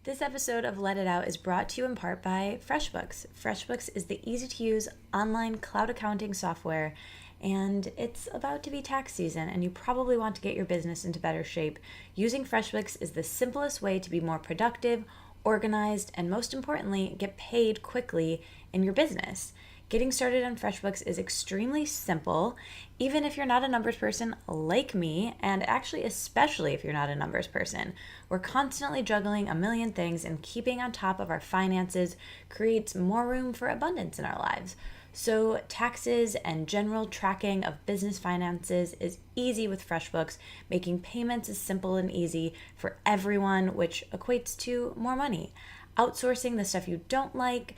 This episode of Let It Out is brought to you in part by FreshBooks. FreshBooks is the easy-to-use online cloud accounting software, and it's about to be tax season, and you probably want to get your business into better shape. Using FreshBooks is the simplest way to be more productive, organized, and most importantly, get paid quickly in your business. Getting started on FreshBooks is extremely simple, even if you're not a numbers person like me, and actually especially if you're not a numbers person. We're constantly juggling a million things, and keeping on top of our finances creates more room for abundance in our lives. So taxes and general tracking of business finances is easy with FreshBooks. Making payments is simple and easy for everyone, which equates to more money. Outsourcing the stuff you don't like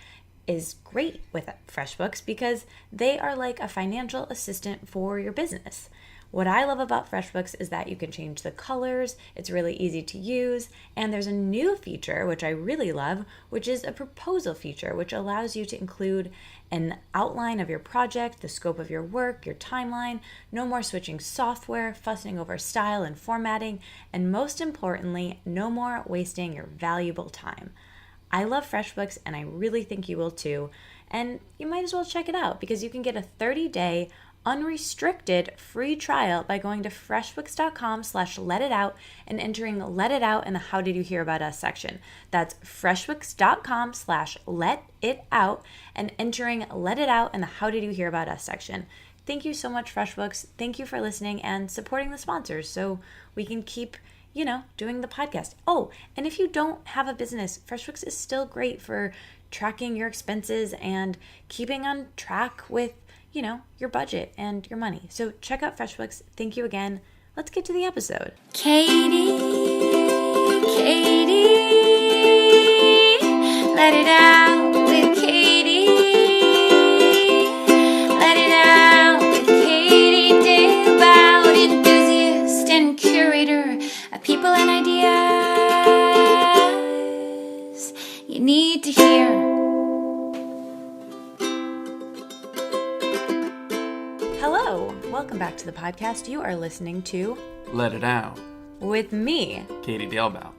is great with FreshBooks because they are like a financial assistant for your business. What I love about FreshBooks is that you can change the colors, it's really easy to use, and there's a new feature, which I really love, which is a proposal feature, which allows you to include an outline of your project, the scope of your work, your timeline, no more switching software, fussing over style and formatting, and most importantly, no more wasting your valuable time. I love FreshBooks, and I really think you will too. And you might as well check it out because you can get a 30-day unrestricted free trial by going to freshbooks.com/letitout and entering Let It Out in the How Did You Hear About Us section. That's freshbooks.com/letitout and entering Let It Out in the How Did You Hear About Us section. Thank you so much, FreshBooks. Thank you for listening and supporting the sponsors so we can keep doing the podcast. Oh, and if you don't have a business, FreshBooks is still great for tracking your expenses and keeping on track with, your budget and your money. So check out FreshBooks. Thank you again. Let's get to the episode. Katie, let it out with Katie. Let it out with Katie Dalebout, enthusiast and curator of people and ideas you need to hear. Hello, welcome back to the podcast. You are listening to Let It Out with me, Katie Dalebout.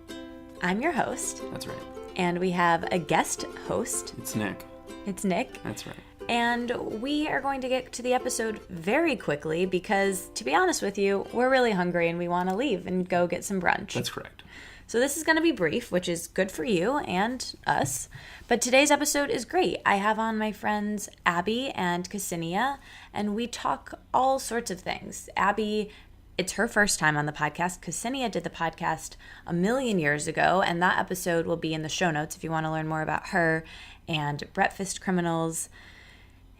I'm your host. That's right. And we have a guest host. It's Nick. It's Nick. That's right. And we are going to get to the episode very quickly because, to be honest with you, we're really hungry and we want to leave and go get some brunch. That's correct. So this is going to be brief, which is good for you and us. But today's episode is great. I have on my friends Abbi and Ksenia, and we talk all sorts of things. Abbi, it's her first time on the podcast. Ksenia did the podcast a million years ago, and that episode will be in the show notes if you want to learn more about her and Breakfast Criminals.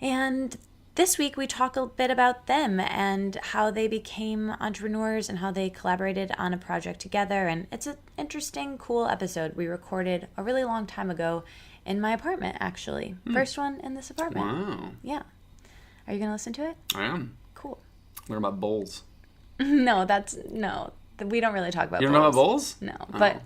And this week we talk a bit about them and how they became entrepreneurs and how they collaborated on a project together. And it's an interesting, cool episode we recorded a really long time ago in my apartment, actually. First one in this apartment. Wow. Yeah. Are you going to listen to it? I am. Cool. What about bowls? No. We don't really talk about You bowls. don't know about bowls? No. Oh. But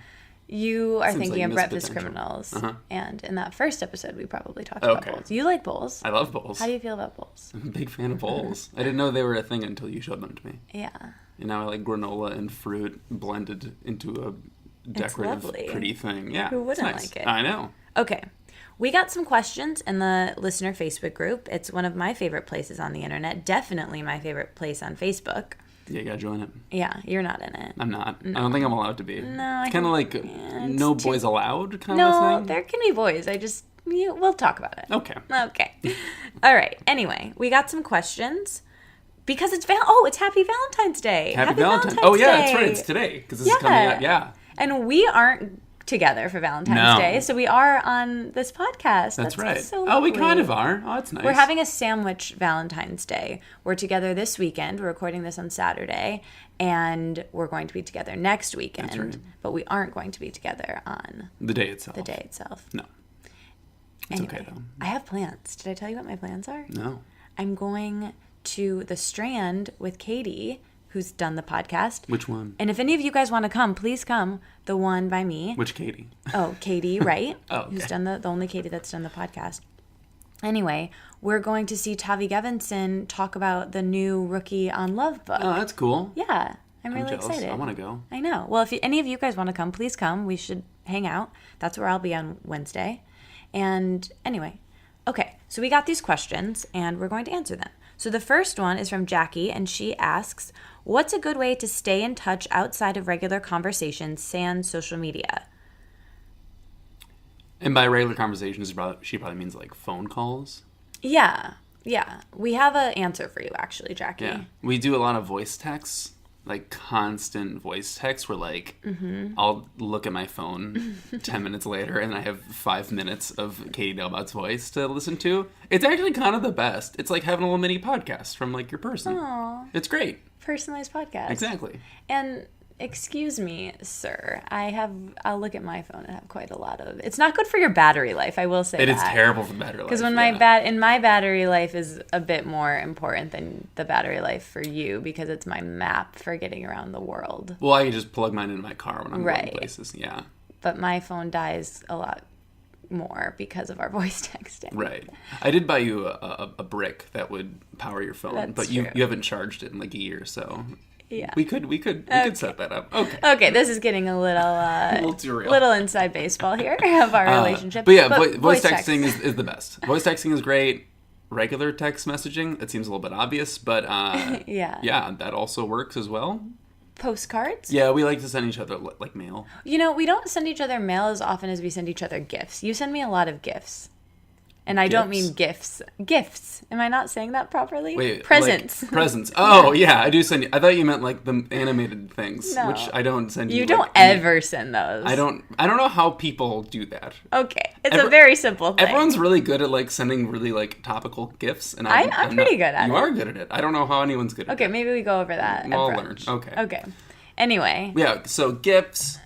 you are Seems thinking like of Breakfast potential. Criminals. Uh-huh. And in that first episode, we probably talked about Okay. bowls. You like bowls. I love bowls. How do you feel about bowls? I'm a big fan of bowls. I didn't know they were a thing until you showed them to me. Yeah. And now I like granola and fruit blended into a decorative, lovely. pretty thing. Yeah. Who it's wouldn't nice. like it? I know. Okay. We got some questions in the listener Facebook group. It's one of my favorite places on the internet. Definitely my favorite place on Facebook. Yeah, you gotta join it. Yeah, you're not in it. I'm not. I don't think I'm allowed to be. No, It's kind of like no boys allowed kind of a No, thing. there can be boys. We'll talk about it. Okay. Okay. All right. Anyway, we got some questions because it's Happy Valentine's Day. Happy Valentine's. Oh yeah, that's right. Day. It's today because this is coming out. Yeah. And we aren't together for Valentine's Day, so we are on this podcast. That's right. So oh, we lovely. kind of are. Oh, that's nice. We're having a sandwich Valentine's Day. We're together this weekend. We're recording this on Saturday, and we're going to be together next weekend. That's right. But we aren't going to be together on the day itself. No. It's Anyway, okay though. I have plans. Did I tell you what my plans are? No. I'm going to the Strand with Katie, who's done the podcast. Which one? And if any of you guys want to come, please come. The one by me. Which Katie? Oh, Katie, right? Oh, okay. Who's done the only Katie that's done the podcast. Anyway, we're going to see Tavi Gevinson talk about the new Rookie on Love book. Oh, that's cool. Yeah, I'm really jealous. excited. I want to go. I know. Well, if any of you guys want to come, please come. We should hang out. That's where I'll be on Wednesday. And anyway, okay, so we got these questions and we're going to answer them. So the first one is from Jackie, and she asks, what's a good way to stay in touch outside of regular conversations, sans social media? And by regular conversations, she probably means like phone calls. Yeah. We have an answer for you, actually, Jackie. Yeah. We do a lot of voice texts, like constant voice texts where like I'll look at my phone 10 minutes later and I have 5 minutes of Katie Dalebout's voice to listen to. It's actually kind of the best. It's like having a little mini podcast from like your person. Aww. It's great. Personalized podcast. Exactly. And excuse me, sir, I'll look at my phone and have quite a lot of, it's not good for your battery life, I will say that. It is terrible for battery life. Because when my battery life is a bit more important than the battery life for you, because it's my map for getting around the world. Well, I can just plug mine into my car when I'm going places, yeah. But my phone dies a lot more because of our voice texting. Right. I did buy you a brick that would power your phone, That's but true. you haven't charged it in like a year, so yeah, we could set that up. Okay, this is getting a little too real. Little inside baseball here of our relationship. But yeah, but voice texting is the best. Voice texting is great. Regular text messaging, it seems a little bit obvious, but yeah, that also works as well. Postcards? Yeah, we like to send each other like mail. You know, we don't send each other mail as often as we send each other gifts. You send me a lot of gifts. And I don't mean gifts. Gifts. Am I not saying that properly? Wait, presents. Like presents. Oh, yeah, I do send you. I thought you meant like the animated things, No. which I don't send you. You don't ever send those. I don't know how people do that. Okay. It's a very simple thing. Everyone's really good at like sending really like topical gifts, and I'm pretty good at it. You are good at it. I don't know how anyone's good at it. Okay, maybe we go over that. We'll at learn. brunch. Okay. Okay. Anyway. Yeah, so gifts,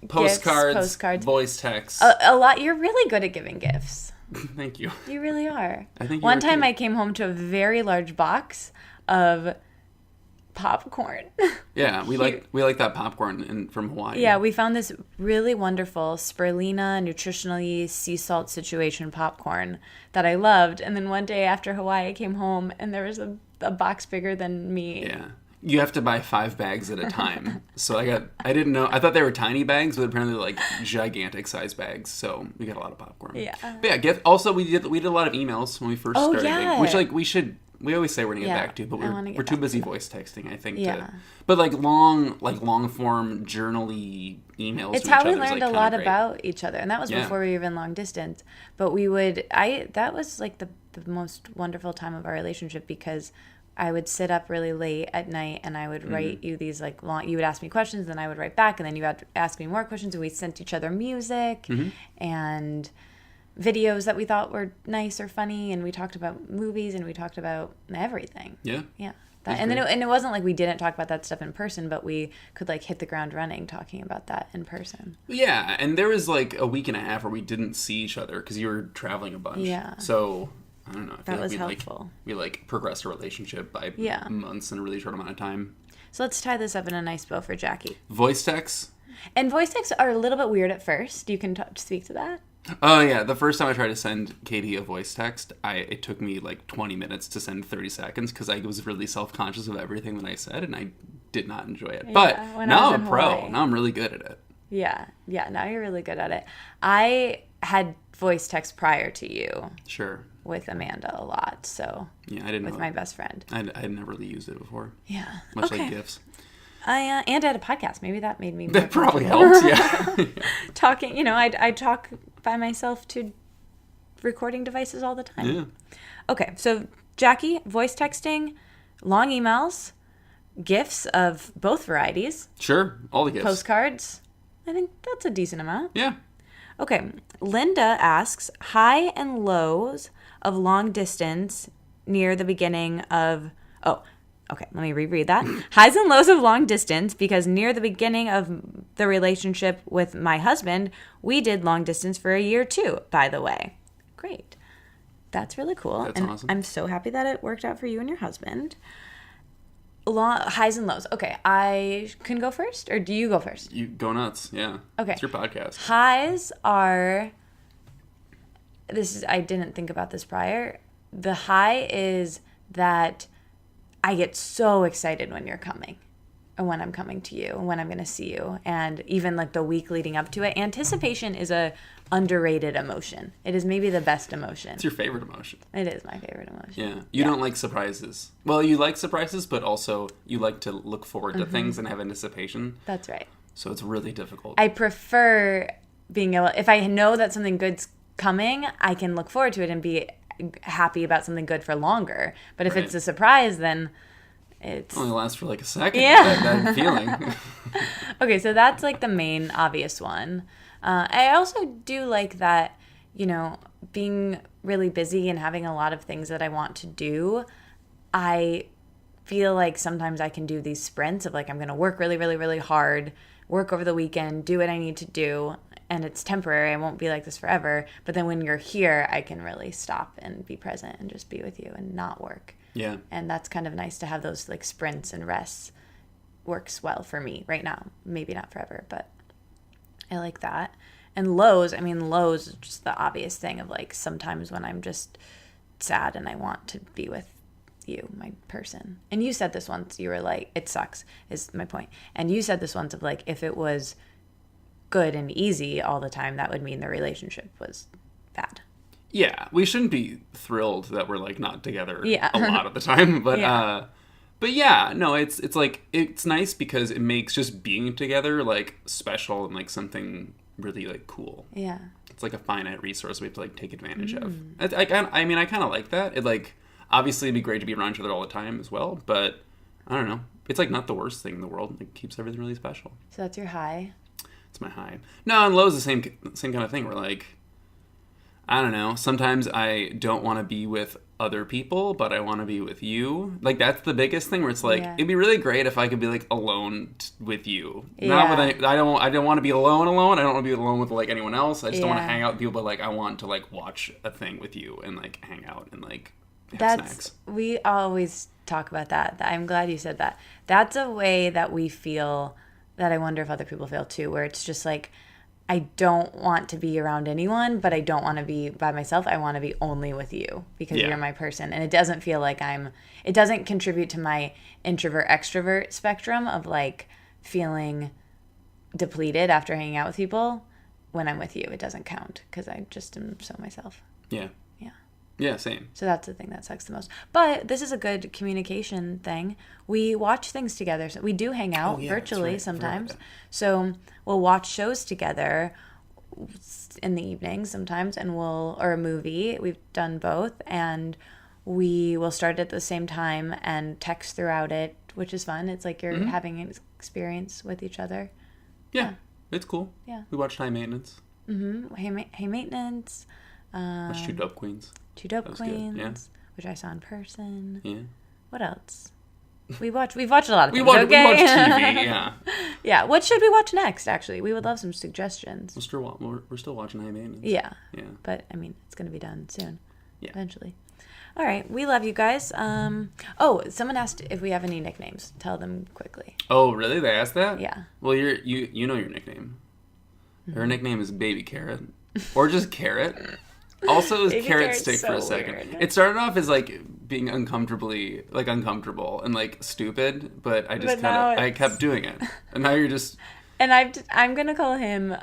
postcards, voice texts. A lot. You're really good at giving gifts. Thank you. You really are. I think One time I came home to a very large box of popcorn. Yeah, we like that popcorn from Hawaii. Yeah, we found this really wonderful spirulina, nutritionally sea salt situation popcorn that I loved. And then one day after Hawaii, I came home and there was a box bigger than me. Yeah. You have to buy 5 bags at a time. So I didn't know. I thought they were tiny bags, but apparently they're like gigantic size bags. So we got a lot of popcorn. Yeah. But yeah, also we did a lot of emails when we first started. Yeah. Which like we always say we're gonna get back to, but we're too busy voice texting, I think. Yeah. But like long form journal-y emails. It's to how each we other is, learned like, a lot great. about each other. And that was before we were even long distance. But that was like the most wonderful time of our relationship, because I would sit up really late at night and I would write you these like long, you would ask me questions, then I would write back, and then you would ask me more questions, and we sent each other music and videos that we thought were nice or funny, and we talked about movies and we talked about everything. Yeah. Yeah. And then it wasn't like we didn't talk about that stuff in person, but we could like hit the ground running talking about that in person. Yeah, and there was like a week and a half where we didn't see each other because you were traveling a bunch. Yeah. So I don't know. I feel That was we helpful. We progressed a relationship by months in a really short amount of time. So let's tie this up in a nice bow for Jackie. Voice texts. And voice texts are a little bit weird at first. You can speak to that. Oh yeah, the first time I tried to send Katie a voice text, it took me like 20 minutes to send 30 seconds because I was really self-conscious of everything that I said, and I did not enjoy it. Yeah, but now I'm a pro. Hawaii. Now I'm really good at it. Yeah. Now you're really good at it. I had voice text prior to you. Sure. With Amanda a lot, so yeah, I didn't with know my best friend. I had never really used it before. Yeah, much like gifts. And I had a podcast. Maybe that made me. That probably helped. Yeah. Talking, I talk by myself to recording devices all the time. Yeah. Okay, so Jackie, voice texting, long emails, gifts of both varieties. Sure, all the gifts. Postcards. I think that's a decent amount. Yeah. Okay, Linda asks, high and lows of long distance near the beginning of... Oh, okay, let me reread that. Highs and lows of long distance, because near the beginning of the relationship with my husband, we did long distance for a year too, by the way. Great. That's really cool. That's awesome. I'm so happy that it worked out for you and your husband. Highs and lows. Okay, I can go first, or do you go first? You go nuts. Yeah. Okay. It's your podcast. Highs are... I didn't think about this prior. The high is that I get so excited when you're coming. when I'm coming to you, when I'm going to see you, and even like the week leading up to it. Anticipation is a underrated emotion. It is maybe the best emotion. It's your favorite emotion. It is my favorite emotion. Yeah. You don't like surprises. Well, you like surprises, but also you like to look forward to things and have anticipation. That's right. So it's really difficult. I prefer being able, if I know that something good's coming, I can look forward to it and be happy about something good for longer. But if it's a surprise, then it only lasts for like a second. Yeah. That feeling. Okay, so that's like the main obvious one. I also do like that, you know, being really busy and having a lot of things that I want to do. I feel like sometimes I can do these sprints of like, I'm going to work really, really, really hard, work over the weekend, do what I need to do. And it's temporary. I won't be like this forever. But then when you're here, I can really stop and be present and just be with you and not work. Yeah. And that's kind of nice to have those like sprints and rests. Works well for me right now. Maybe not forever, but I like that. And lows is just the obvious thing of like sometimes when I'm just sad and I want to be with you, my person. And you said this once, you were like, it sucks, is my point. And you said this once of like, if it was good and easy all the time, that would mean the relationship was bad. Yeah, we shouldn't be thrilled that we're like not together Yeah. a lot of the time, but Yeah. but yeah, no, it's like it's nice because it makes just being together like special and like something really like cool. Yeah. It's like a finite resource we have to like take advantage of. I mean, I kind of like that. It like obviously it'd be great to be around each other all the time as well, but I don't know. It's like not the worst thing in the world. It keeps everything really special. So that's your high. It's my high. No, and low's the same kind of thing. Where like, I don't know. Sometimes I don't want to be with other people, but I want to be with you. Like that's the biggest thing. Where it's like it'd be really great if I could be like alone with you. Yeah. Not with any, I don't want to be alone. I don't want to be alone with like anyone else. I just don't want to hang out with people. But like I want to like watch a thing with you and like hang out and like have snacks. We always talk about that. I'm glad you said that. That's a way that we feel. That I wonder if other people feel too, where it's just like, I don't want to be around anyone, but I don't want to be by myself. I want to be only with you because you're my person. And it doesn't feel like it doesn't contribute to my introvert-extrovert spectrum of like feeling depleted after hanging out with people. When I'm with you, it doesn't count because I just am so myself. Yeah. Yeah. Yeah, same. So that's the thing that sucks the most. But this is a good communication thing. We watch things together. So we do hang out virtually sometimes. So we'll watch shows together in the evening sometimes, or a movie. We've done both. And we will start at the same time and text throughout it, which is fun. It's like you're having an experience with each other. Yeah. It's cool. Yeah. We watched High Maintenance. Mm-hmm. Hey Maintenance. Watched Two Dope Queens. Two Dope Queens, which I saw in person. Yeah. What else? We've watched a lot of things. We watch TV, yeah. Yeah. What should we watch next, actually? We would love some suggestions. We're still watching High Maintenance. Yeah. Yeah. But, I mean, it's going to be done soon. Yeah. Eventually. All right. We love you guys. Someone asked if we have any nicknames. Tell them quickly. Oh, really? They asked that? Yeah. Well, you know your nickname. Her nickname is Baby Carrot. Or just Carrot. Also, is Carrot Stick for a second. Weird. It started off as like being uncomfortable and like stupid, but I just I kept doing it, and now you're just. And I'm gonna call him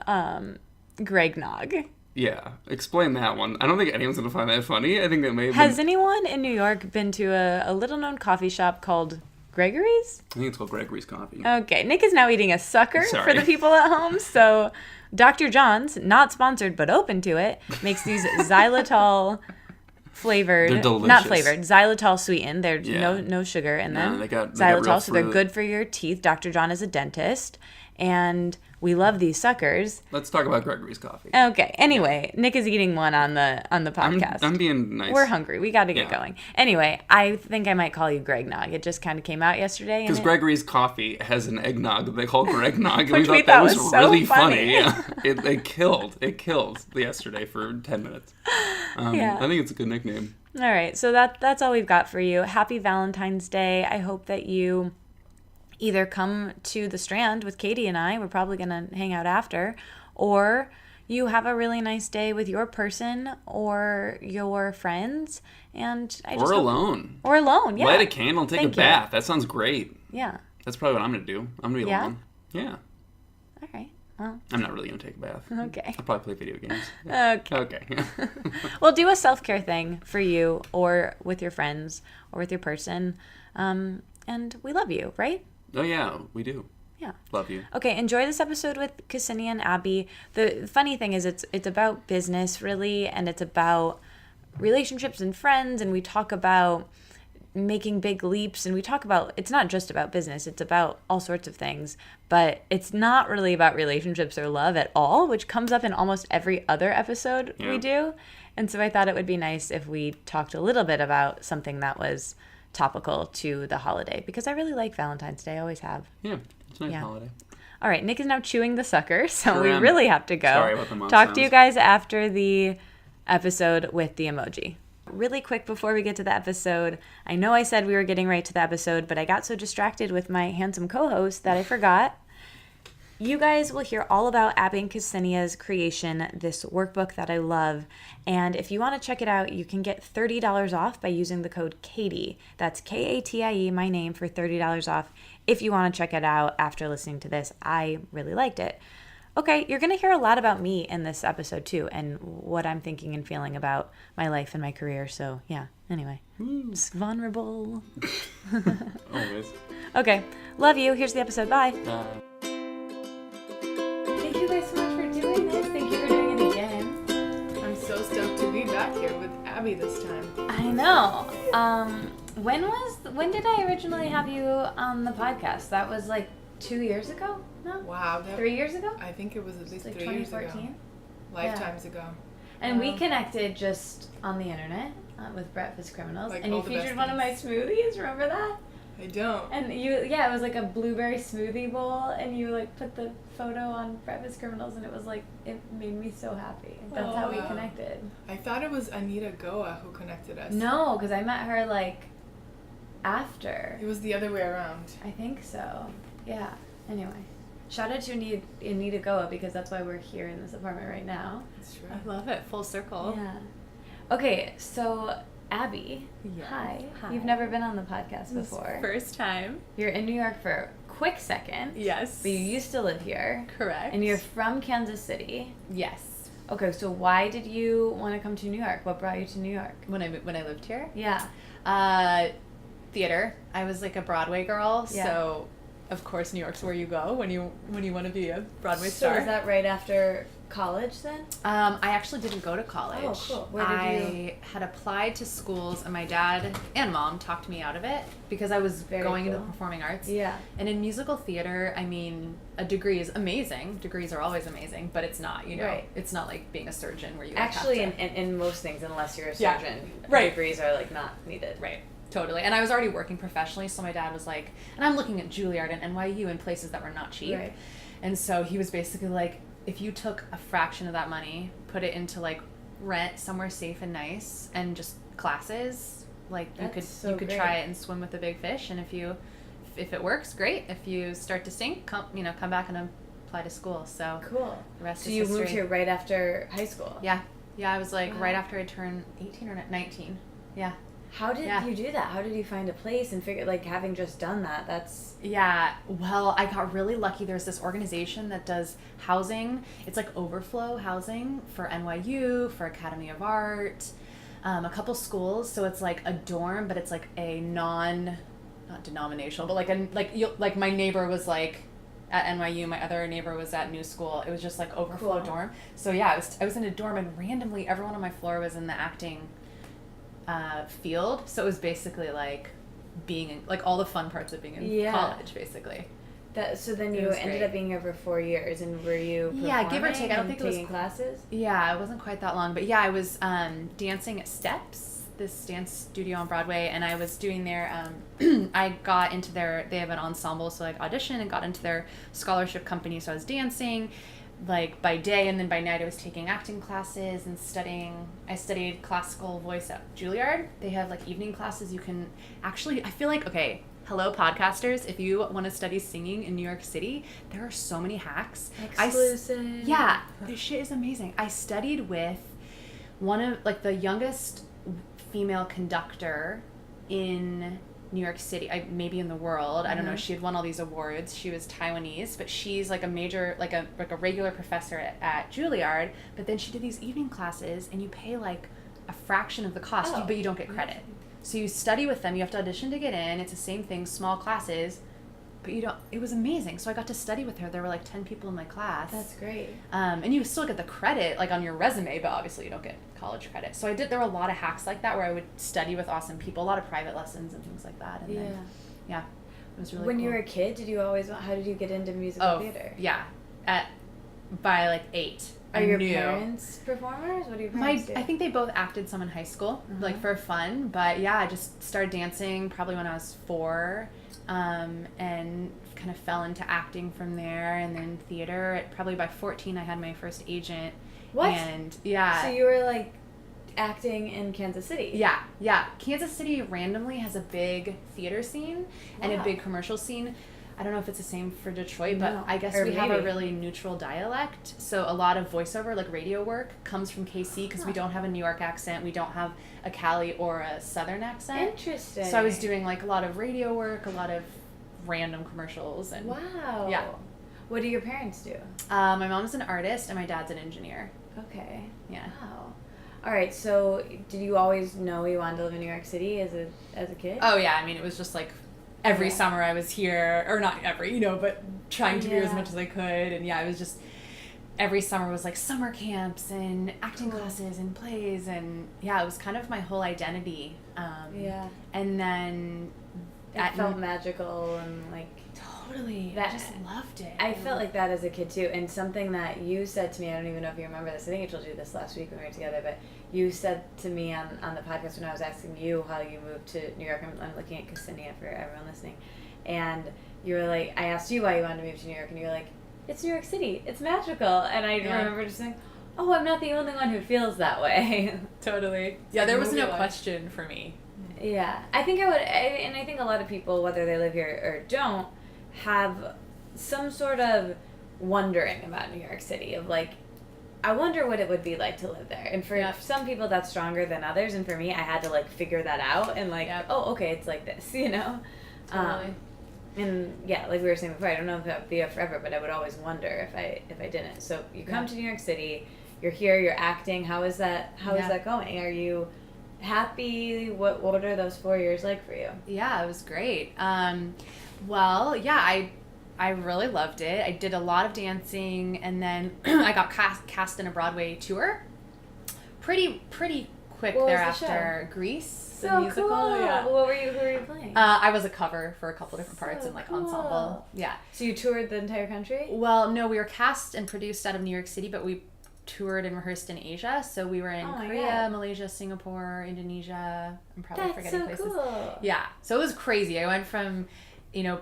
Greg Nog. Yeah, explain that one. I don't think anyone's gonna find that funny. I think that may have Has anyone in New York been to a little known coffee shop called Gregory's? I think it's called Gregory's Coffee. Okay, Nick is now eating a sucker Sorry. for the people at home. So, Dr. John's, not sponsored but open to it, makes these xylitol flavored, They're delicious. not flavored, xylitol sweetened. There's Yeah. no sugar in them. They got xylitol, real so they're fruit. good for your teeth. Dr. John is a dentist, and we love these suckers. Let's talk about Gregory's Coffee. Okay. Anyway, Nick is eating one on the podcast. I'm being nice. We're hungry. We got to get going. Anyway, I think I might call you Greg Nog. It just kind of came out yesterday. Because Gregory's Coffee has an eggnog that they call Greg Nog. Which we we thought that thought was was so really funny. Yeah. It killed yesterday for 10 minutes. Yeah. I think it's a good nickname. All right. So that's all we've got for you. Happy Valentine's Day. I hope that you either come to the Strand with Katie and I. We're probably going to hang out after. Or you have a really nice day with your person or your friends. And Or alone. Or alone, yeah. Light a candle and take Thank a bath. That sounds great. Yeah. That's probably what I'm going to do. I'm going to be alone. Yeah. All right. Well, I'm not really going to take a bath. Okay. I'll probably play video games. Okay. Well, do a self-care thing for you or with your friends or with your person. And we love you, right? Oh, yeah, we do. Yeah. Love you. Okay, enjoy this episode with Ksenia and Abbi. The funny thing is it's about business, really, and it's about relationships and friends, and we talk about making big leaps, and we talk about, it's not just about business, it's about all sorts of things, but it's not really about relationships or love at all, which comes up in almost every other episode we do. And so I thought it would be nice if we talked a little bit about something that was topical to the holiday, because I really like Valentine's Day. I always have. Yeah, it's a nice holiday. All right, Nick is now chewing the sucker, so Sure we am. really have to go. Sorry about the mom Talk sounds. to you guys after the episode with the emoji. Really quick before we get to the episode, I know I said we were getting right to the episode, but I got so distracted with my handsome co-host that I forgot. You guys will hear all about Abbi and Ksenia's creation, this workbook that I love. And if you want to check it out, you can get $30 off by using the code KATIE. That's KATIE, my name, for $30 off if you want to check it out after listening to this. I really liked it. Okay, you're going to hear a lot about me in this episode too, and what I'm thinking and feeling about my life and my career. So yeah, anyway, it's vulnerable. Always. Okay, love you. Here's the episode. Bye. Thank you guys so much for doing this. Thank you for doing it again. I'm so stoked to be back here with Abbi this time. I know. When did I originally have you on the podcast? That was like 2 years ago? No? Wow. 3 years ago? I think it was at least Like 3 years ago. 2014? Lifetimes ago. And we connected just on the internet with Breakfast Criminals. Like and you all the best featured one of my smoothies, remember that? I don't. And it was like a blueberry smoothie bowl, and you like put the photo on Breakfast Criminals, and it was like, it made me so happy. That's how we wow. connected. I thought it was Anita Goa who connected us. No, because I met her like after. It was the other way around. I think so. Yeah. Anyway, shout out to Anita Goa, because that's why we're here in this apartment right now. That's true. I love it. Full circle. Yeah. Okay, so Abbi, Yeah. hi. Hi. You've never been on the podcast This before. First time. You're in New York for a quick second. Yes. But you used to live here. Correct. And you're from Kansas City. Yes. Okay, so why did you want to come to New York? What brought you to New York? When I lived here. Yeah. Theater. I was like a Broadway girl, Yeah. so of course New York's where you go when you want to be a Broadway So star. was that right after college then? I actually didn't go to college. Oh, cool. Where did I had applied to schools, and my dad and mom talked me out of it because I was Very going into cool. the performing arts. Yeah. And in musical theater, I mean, a degree is amazing. Degrees are always amazing, but it's not, Right. It's not like being a surgeon where you Actually, have to. in most things, unless you're a Yeah. surgeon, Right. degrees are like not needed. Right. Totally. And I was already working professionally, so my dad was like, and I'm looking at Juilliard and NYU in places that were not cheap. Right. And so he was basically like, if you took a fraction of that money, put it into like rent somewhere safe and nice and just classes, like That's so you could great. try it and swim with the big fish, and if it works, great. If you start to sink, come back and apply to school. So Cool. the rest So is you history. moved here right after high school? Yeah. Yeah, I was like Wow. right after I turned 18 or 19. Yeah. How did Yeah. you do that? How did you find a place and figure, like, having just done that, that's... Yeah, well, I got really lucky. There's this organization that does housing. It's like overflow housing for NYU, for Academy of Art, a couple schools. So it's like a dorm, but it's like a not denominational, but like my neighbor was like at NYU. My other neighbor was at New School. It was just like overflow Cool. dorm. So yeah, I was in a dorm, and randomly everyone on my floor was in the acting field. So it was basically like being in, like all the fun parts of being in Yeah. college, basically. So then It you was ended great. up being here for 4 years, and were you Yeah, give or performing take. I don't and think it was- taking classes? Yeah, it wasn't quite that long, but yeah, I was dancing at Steps, this dance studio on Broadway, and I was doing their I got into they have an ensemble, so like auditioned and got into their scholarship company. So I was dancing like by day, and then by night I was taking acting classes and I studied classical voice at Juilliard. They have like evening classes. You can actually, I feel like, okay, hello podcasters, if you want to study singing in New York City, there are so many hacks. Exclusive. Yeah, this shit is amazing. I studied with one of like the youngest female conductor in New York City, maybe in the world. I don't know. She had won all these awards. She was Taiwanese, but she's like a major, like a regular professor at Juilliard. But then she did these evening classes, and you pay like a fraction of the cost, but you don't get credit. So you study with them. You have to audition to get in. It's the same thing, small classes, but you don't. It was amazing. So I got to study with her. There were like 10 people in my class. That's great. And you still get the credit like on your resume, but obviously you don't get college credit. So there were a lot of hacks like that where I would study with awesome people, a lot of private lessons and things like that. And then, it was really When cool. you were a kid, how did you get into musical theater? Yeah. By like 8. Are your parents performers? What do your parents do? I think they both acted some in high school, like for fun. But yeah, I just started dancing probably when I was 4, and kind of fell into acting from there, and then theater. Probably by 14, I had my first agent. What? And yeah. So you were like acting in Kansas City? Yeah. Kansas City randomly has a big theater scene and a big commercial scene. I don't know if it's the same for Detroit, but I guess we have a really neutral dialect. So a lot of voiceover, like radio work, comes from KC because we don't have a New York accent. We don't have a Cali or a Southern accent. Interesting. So I was doing like a lot of radio work, a lot of random commercials. And wow. Yeah. What do your parents do? My mom's an artist and my dad's an engineer. Okay. Yeah. Wow. All right. So did you always know you wanted to live in New York City as a kid? Oh yeah. I mean, it was just like every summer I was here, or not every, but trying to be as much as I could. And yeah, it was just every summer was like summer camps and acting classes and plays. And yeah, it was kind of my whole identity. And then it felt magical and like totally. I just loved it. I felt like that as a kid too. And something that you said to me, I don't even know if you remember this. I think I told you this last week when we were together, but you said to me on the podcast when I was asking you how you moved to New York. I'm looking at Ksenia for everyone listening. And you were like, I asked you why you wanted to move to New York, and you were like, it's New York City. It's magical. And I remember just saying, oh, I'm not the only one who feels that way. Totally. Yeah, there was no question for me. Yeah. I think I would, and I think a lot of people, whether they live here or don't, have some sort of wondering about New York City of like, I wonder what it would be like to live there. And for some people that's stronger than others, and for me I had to like figure that out and like, oh, okay, it's like this, Totally. And yeah, like we were saying before, I don't know if that would be forever, but I would always wonder if I didn't. So you come to New York City, you're here, you're acting. How is that going? Are you happy? What are those 4 years like for you? Yeah, it was great. Well, yeah, I really loved it. I did a lot of dancing, and then I got cast in a Broadway tour. Pretty quick thereafter. Grease, the musical. Cool. Yeah. Who were you playing? I was a cover for a couple different parts in like ensemble. Yeah. So you toured the entire country? Well, no, we were cast and produced out of New York City, but we toured and rehearsed in Asia. So we were in Korea, Malaysia, Singapore, Indonesia. I'm probably forgetting places. Cool. Yeah. So it was crazy. I went from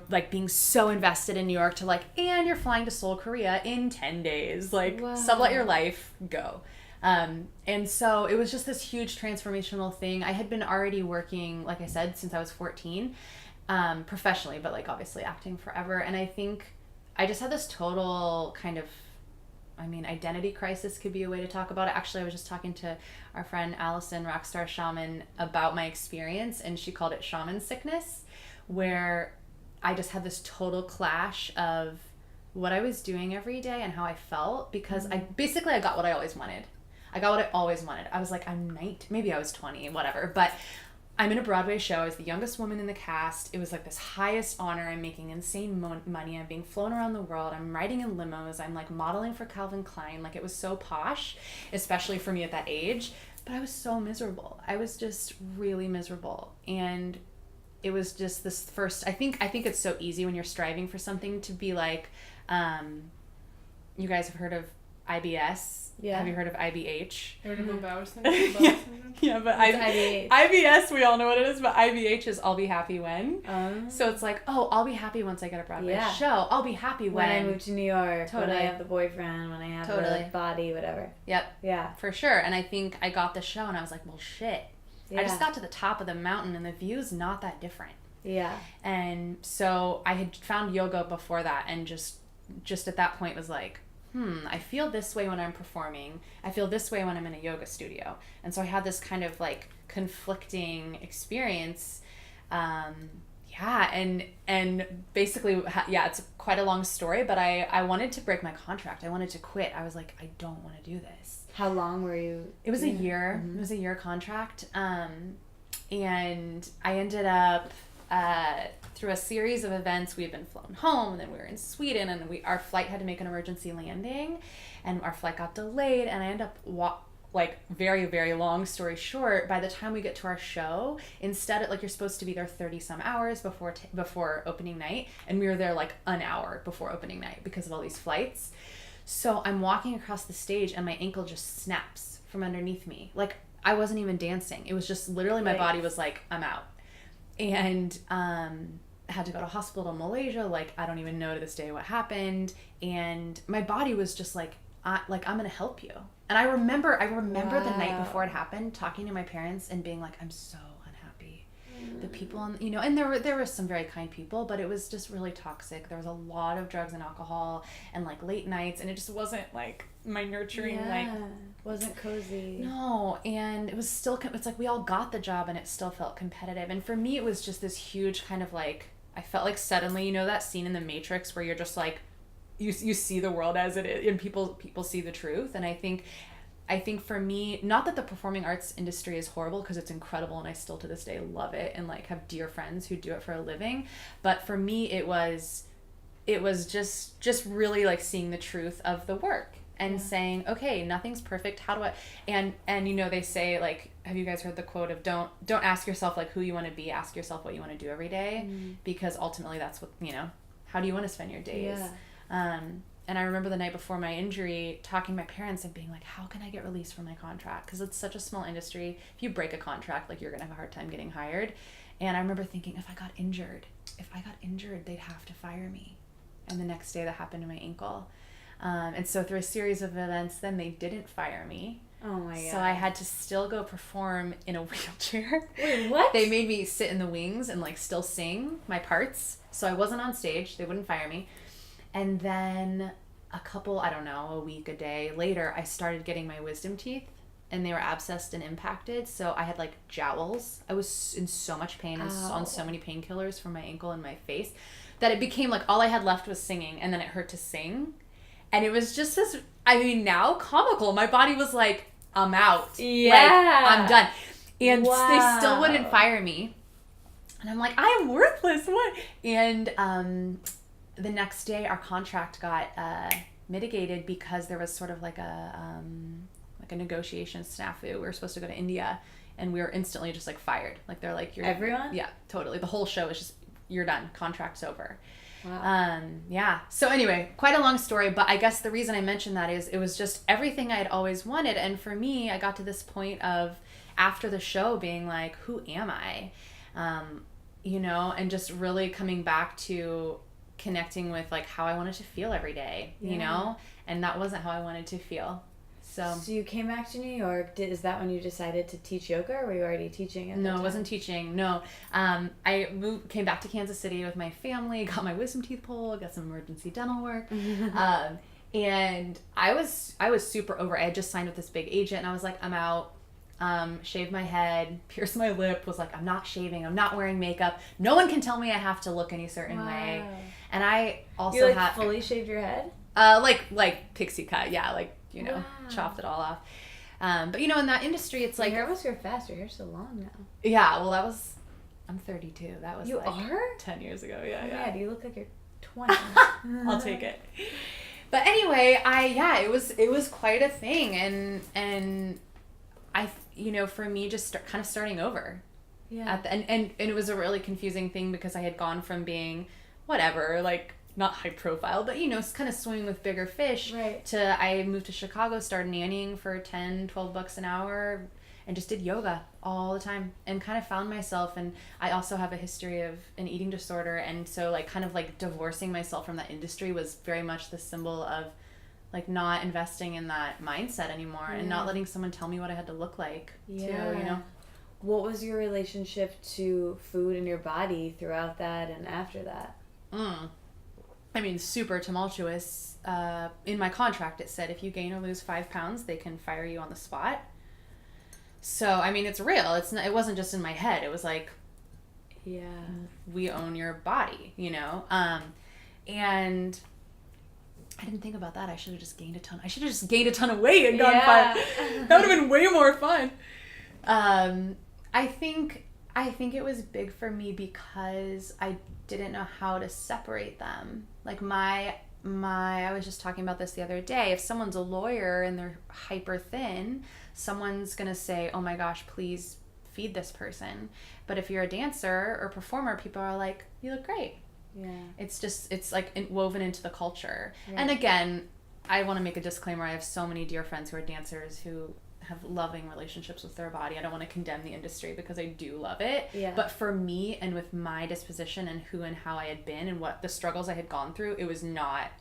like being so invested in New York to like, and you're flying to Seoul, Korea in 10 days. Like, sublet your life, go. And so it was just this huge transformational thing. I had been already working, like I said, since I was 14, professionally, but like obviously acting forever. And I think I just had this total kind of, identity crisis could be a way to talk about it. Actually, I was just talking to our friend Allison, Rockstar Shaman, about my experience, and she called it shaman sickness, where I just had this total clash of what I was doing every day and how I felt, because I got what I always wanted. I was like, maybe I was 20, whatever, but I'm in a Broadway show. I was the youngest woman in the cast. It was like this highest honor. I'm making insane money. I'm being flown around the world. I'm riding in limos. I'm like modeling for Calvin Klein. Like, it was so posh, especially for me at that age. But I was so miserable. I was just really miserable. And it was just this first, I think it's so easy when you're striving for something to be like, you guys have heard of IBS. Yeah. Have you heard of IBH? Irritable bowel syndrome? Yeah, but IBS, we all know what it is, but IBH is I'll be happy when. So it's like, oh, I'll be happy once I get a Broadway show. I'll be happy when I move to New York, when I have the boyfriend, when I have the body, whatever. Yep. Yeah. For sure. And I think I got the show and I was like, well, shit. Yeah. I just got to the top of the mountain and the view's not that different. Yeah. And so I had found yoga before that, and just at that point was like, I feel this way when I'm performing. I feel this way when I'm in a yoga studio. And so I had this kind of like conflicting experience. Yeah, and basically, yeah, it's quite a long story, but I wanted to break my contract. I wanted to quit. I was like, I don't want to do this. How long were you? It was a year. Mm-hmm. It was a year contract. And I ended up, through a series of events, we had been flown home, and then we were in Sweden, and our flight had to make an emergency landing, and our flight got delayed, and I ended up very, very long story short, by the time we get to our show, instead you're supposed to be there 30 some hours before opening night, and we were there like an hour before opening night because of all these flights. So I'm walking across the stage and my ankle just snaps from underneath me. Like, I wasn't even dancing. It was just literally my body was like, I'm out. And had to go to hospital in Malaysia. Like, I don't even know to this day what happened. And my body was just like, I'm going to help you. And I remember the night before it happened, talking to my parents and being like, I'm so unhappy. The people, and there were some very kind people, but it was just really toxic. There was a lot of drugs and alcohol and like late nights, and it just wasn't like my nurturing, wasn't cozy. No, and it was still, it's like we all got the job and it still felt competitive. And for me, it was just this huge kind of like, I felt like suddenly, that scene in The Matrix where you're just like, you see the world as it is, and people see the truth. And I think for me, not that the performing arts industry is horrible, because it's incredible and I still to this day love it and like have dear friends who do it for a living, but for me it was just really like seeing the truth of the work and saying, okay, nothing's perfect, how do I, and they say, like, have you guys heard the quote of don't ask yourself like who you want to be, ask yourself what you want to do every day, because ultimately that's what, how do you want to spend your days. And I remember the night before my injury talking to my parents and being like, how can I get released from my contract? Because it's such a small industry. If you break a contract, like, you're going to have a hard time getting hired. And I remember thinking, if I got injured, they'd have to fire me. And the next day that happened to my ankle. And so through a series of events, then they didn't fire me. Oh my God. So I had to still go perform in a wheelchair. Wait, what? They made me sit in the wings and like still sing my parts. So I wasn't on stage. They wouldn't fire me. And then a week, a day later, I started getting my wisdom teeth, and they were abscessed and impacted. So I had like jowls. I was in so much pain and on so many painkillers from my ankle and my face that it became like all I had left was singing, and then it hurt to sing. And it was just this, now comical. My body was like, I'm out. Yeah. Like, I'm done. And they still wouldn't fire me. And I'm like, I am worthless. What? And the next day, our contract got mitigated because there was sort of like a negotiation snafu. We were supposed to go to India, and we were instantly just like fired. Like, they're like, you're everyone? Yeah, totally. The whole show is just, you're done. Contract's over. Wow. Yeah. So anyway, quite a long story, but I guess the reason I mentioned that is it was just everything I had always wanted. And for me, I got to this point of, after the show, being like, who am I? And just really coming back to connecting with like how I wanted to feel every day, and that wasn't how I wanted to feel. So you came back to New York. Is that when you decided to teach yoga, or were you already teaching at that time? I wasn't teaching. No. I came back to Kansas City with my family, got my wisdom teeth pulled, got some emergency dental work. And I was super over it. I had just signed with this big agent, and I was like, I'm out. Shaved my head, pierced my lip, was like, I'm not shaving, I'm not wearing makeup. No one can tell me I have to look any certain way. And I also had fully shaved your head? Like pixie cut, yeah, chopped it all off. But in that industry, it's like, your hair must grow fast. Your hair's so long now. Yeah, well, I'm 32. That was you are 10 years ago. Yeah. Yeah, you look like you're 20. I'll take it. But anyway, it was quite a thing, and I, for me, just kind of starting over. Yeah. And it was a really confusing thing because I had gone from being whatever, like, not high profile, but kind of swimming with bigger fish, right, to I moved to Chicago, started nannying for $10-12 an hour, and just did yoga all the time, and kind of found myself. And I also have a history of an eating disorder, and so like kind of like divorcing myself from that industry was very much the symbol of like not investing in that mindset anymore, and not letting someone tell me what I had to look like too, What was your relationship to food and your body throughout that and after that? Super tumultuous. In my contract, it said if you gain or lose 5 pounds, they can fire you on the spot. So, it's real. It wasn't just in my head. It was like, Yeah. We own your body, you know? And I didn't think about that. I should have just gained a ton of weight and gone far. That would have been way more fun. I think it was big for me because I didn't know how to separate them. Like I was just talking about this the other day. If someone's a lawyer and they're hyper thin, someone's going to say, oh my gosh, please feed this person. But if you're a dancer or performer, people are like, you look great. Yeah. It's like woven into the culture. Yeah. And again, I want to make a disclaimer. I have so many dear friends who are dancers who have loving relationships with their body. I don't want to condemn the industry because I do love it. Yeah. But for me, and with my disposition and who and how I had been and what the struggles I had gone through, it was not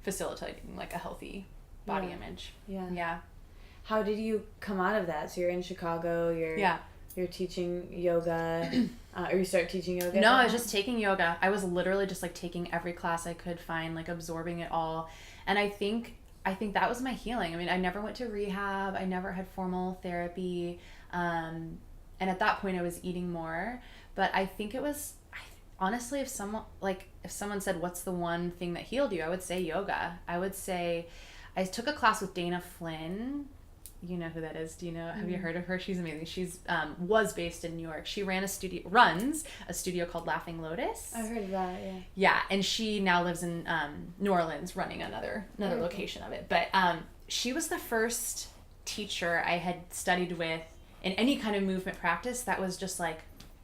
facilitating like a healthy body image. Yeah. Yeah. How did you come out of that? So you're in Chicago, you're teaching yoga, or you start teaching yoga? No, I was just taking yoga. I was literally just like taking every class I could find, like absorbing it all. And I think that was my healing. I mean, I never went to rehab. I never had formal therapy. And at that point I was eating more, but I think it was, honestly, if someone said, what's the one thing that healed you? I would say yoga. I would say I took a class with Dana Flynn. You know who that is? Do you know? Have you heard of her? She's amazing. She's was based in New York. She runs a studio called Laughing Lotus. I've heard of that, yeah. Yeah, and she now lives in New Orleans, running another location of it. But she was the first teacher I had studied with in any kind of movement practice that was just like,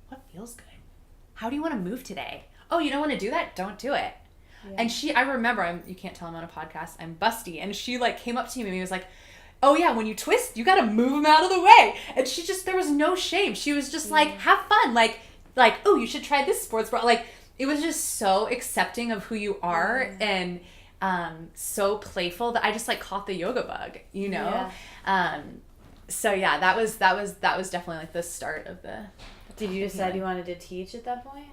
what feels good? How do you want to move today? Oh, you don't want to do that? Don't do it. Yeah. And I remember, you can't tell I'm on a podcast, I'm busty. And she like came up to me and was like, oh yeah, when you twist, you gotta move them out of the way. And there was no shame. She was just like, have fun. Like, oh, you should try this sports bra. Like, it was just so accepting of who you are and so playful that I just like caught the yoga bug, you know? Yeah. So yeah, that was definitely like the start of the Did you decide you wanted to teach at that point?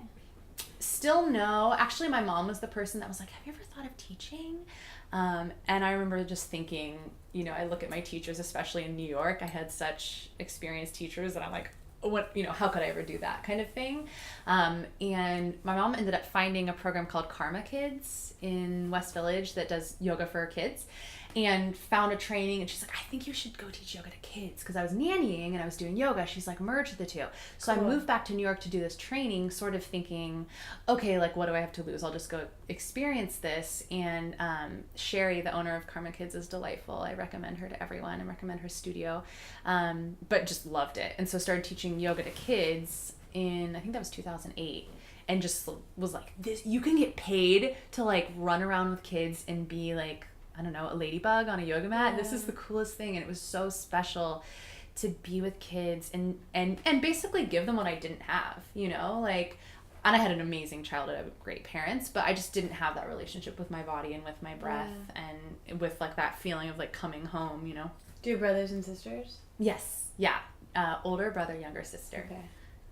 Still no. Actually, my mom was the person that was like, have you ever thought of teaching? And I remember just thinking, you know, I look at my teachers, especially in New York. I had such experienced teachers that I'm like, what, you know, how could I ever do that kind of thing? And my mom ended up finding a program called Karma Kids in West Village that does yoga for kids, and found a training, and she's like, I think you should go teach yoga to kids, because I was nannying and I was doing yoga. She's like, merge the two. So cool. I moved back to New York to do this training, sort of thinking, okay, like, what do I have to lose? I'll just go experience this. And Sherry, the owner of Karma Kids, is delightful. I recommend her to everyone and recommend her studio, but just loved it. And so started teaching yoga to kids in, I think that was 2008. And just was like, this, you can get paid to like run around with kids and be like, I don't know, a ladybug on a yoga mat. Yeah. This is the coolest thing. And it was so special to be with kids and basically give them what I didn't have, you know, like, and I had an amazing childhood. I have great parents, but I just didn't have that relationship with my body and with my breath and with like that feeling of like coming home, you know. Do you have brothers and sisters? Yes. Yeah. Older brother, younger sister. Okay.